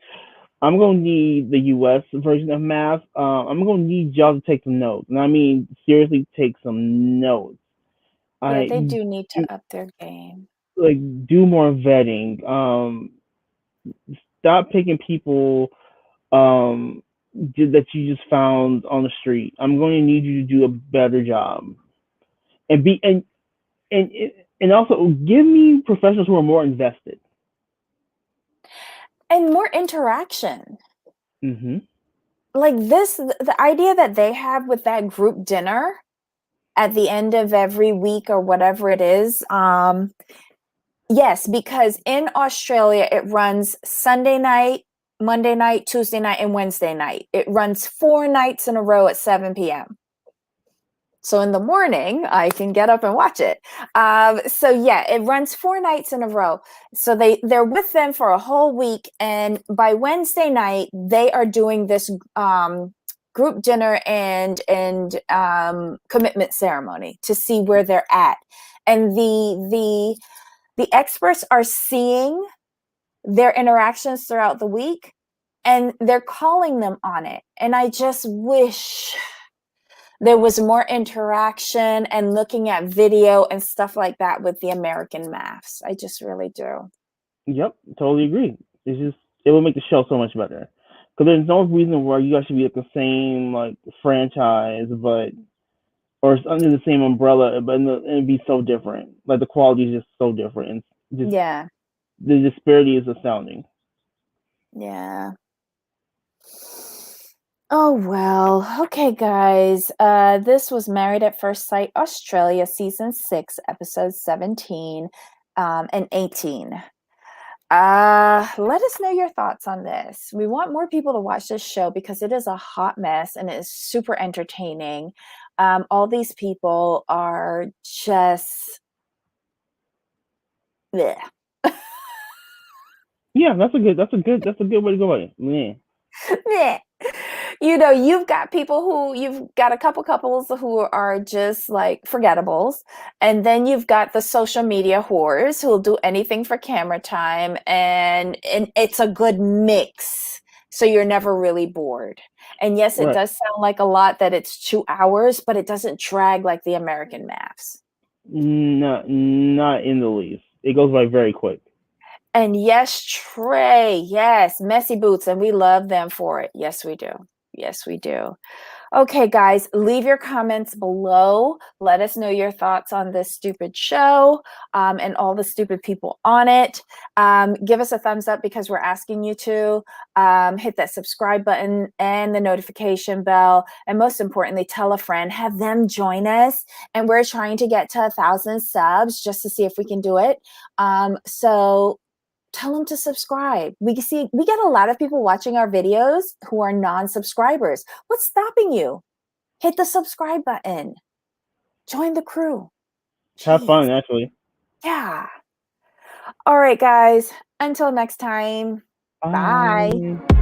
I'm gonna need the U.S. version of MAFS. I'm gonna need y'all to take some notes, and I mean seriously, take some notes. Yeah, I they do need do, to up their game. like do more vetting. Stop picking people that you just found on the street. I'm going to need you to do a better job, and be and and also give me professionals who are more invested. And more interaction. Hmm. Like this, the idea that they have with that group dinner at the end of every week or whatever it is. Yes, because in Australia, it runs Sunday night, Monday night, Tuesday night, and Wednesday night. It runs 4 nights in a row at 7 p.m. So in the morning, I can get up and watch it. So yeah, it runs 4 nights in a row. So they're with them for a whole week, and by Wednesday night, they are doing this group dinner and commitment ceremony to see where they're at. And the experts are seeing their interactions throughout the week, and they're calling them on it. And I just wish there was more interaction and looking at video and stuff like that with the American MAFS. I just really do. Yep, totally agree. It's just it will make the show so much better. Because there's no reason why you guys should be like the same like franchise, but or it's under the same umbrella, but it'd be so different. Like the quality is just so different, and just Yeah. the disparity is astounding. Yeah. Oh, well. Okay, guys. This was Married at First Sight Australia, season 6, episode 17 and 18. Let us know your thoughts on this. We want more people to watch this show because it is a hot mess and it is super entertaining. All these people are just bleh. Yeah, that's a good way to go about it. Yeah. Bleh. You know, you've got a couple couples who are just like forgettables, and then you've got the social media whores who will do anything for camera time, and it's a good mix, so you're never really bored. And yes, it Right. does sound like a lot that it's 2 hours, but it doesn't drag like the American maths. Not in the least. It goes by very quick. And yes, Trey, yes, messy boots, and we love them for it. Yes, we do. Yes, we do. Okay, guys, leave your comments below. Let us know your thoughts on this stupid show and all the stupid people on it. Give us a thumbs up because we're asking you to. Hit that subscribe button and the notification bell. And most importantly, tell a friend, have them join us. And we're trying to get to 1,000 subs just to see if we can do it. So tell them to subscribe. We get a lot of people watching our videos who are non-subscribers. What's stopping you? Hit the subscribe button. Join the crew. Have Jeez. fun, actually. Yeah. All right, guys. Until next time. Bye. Bye.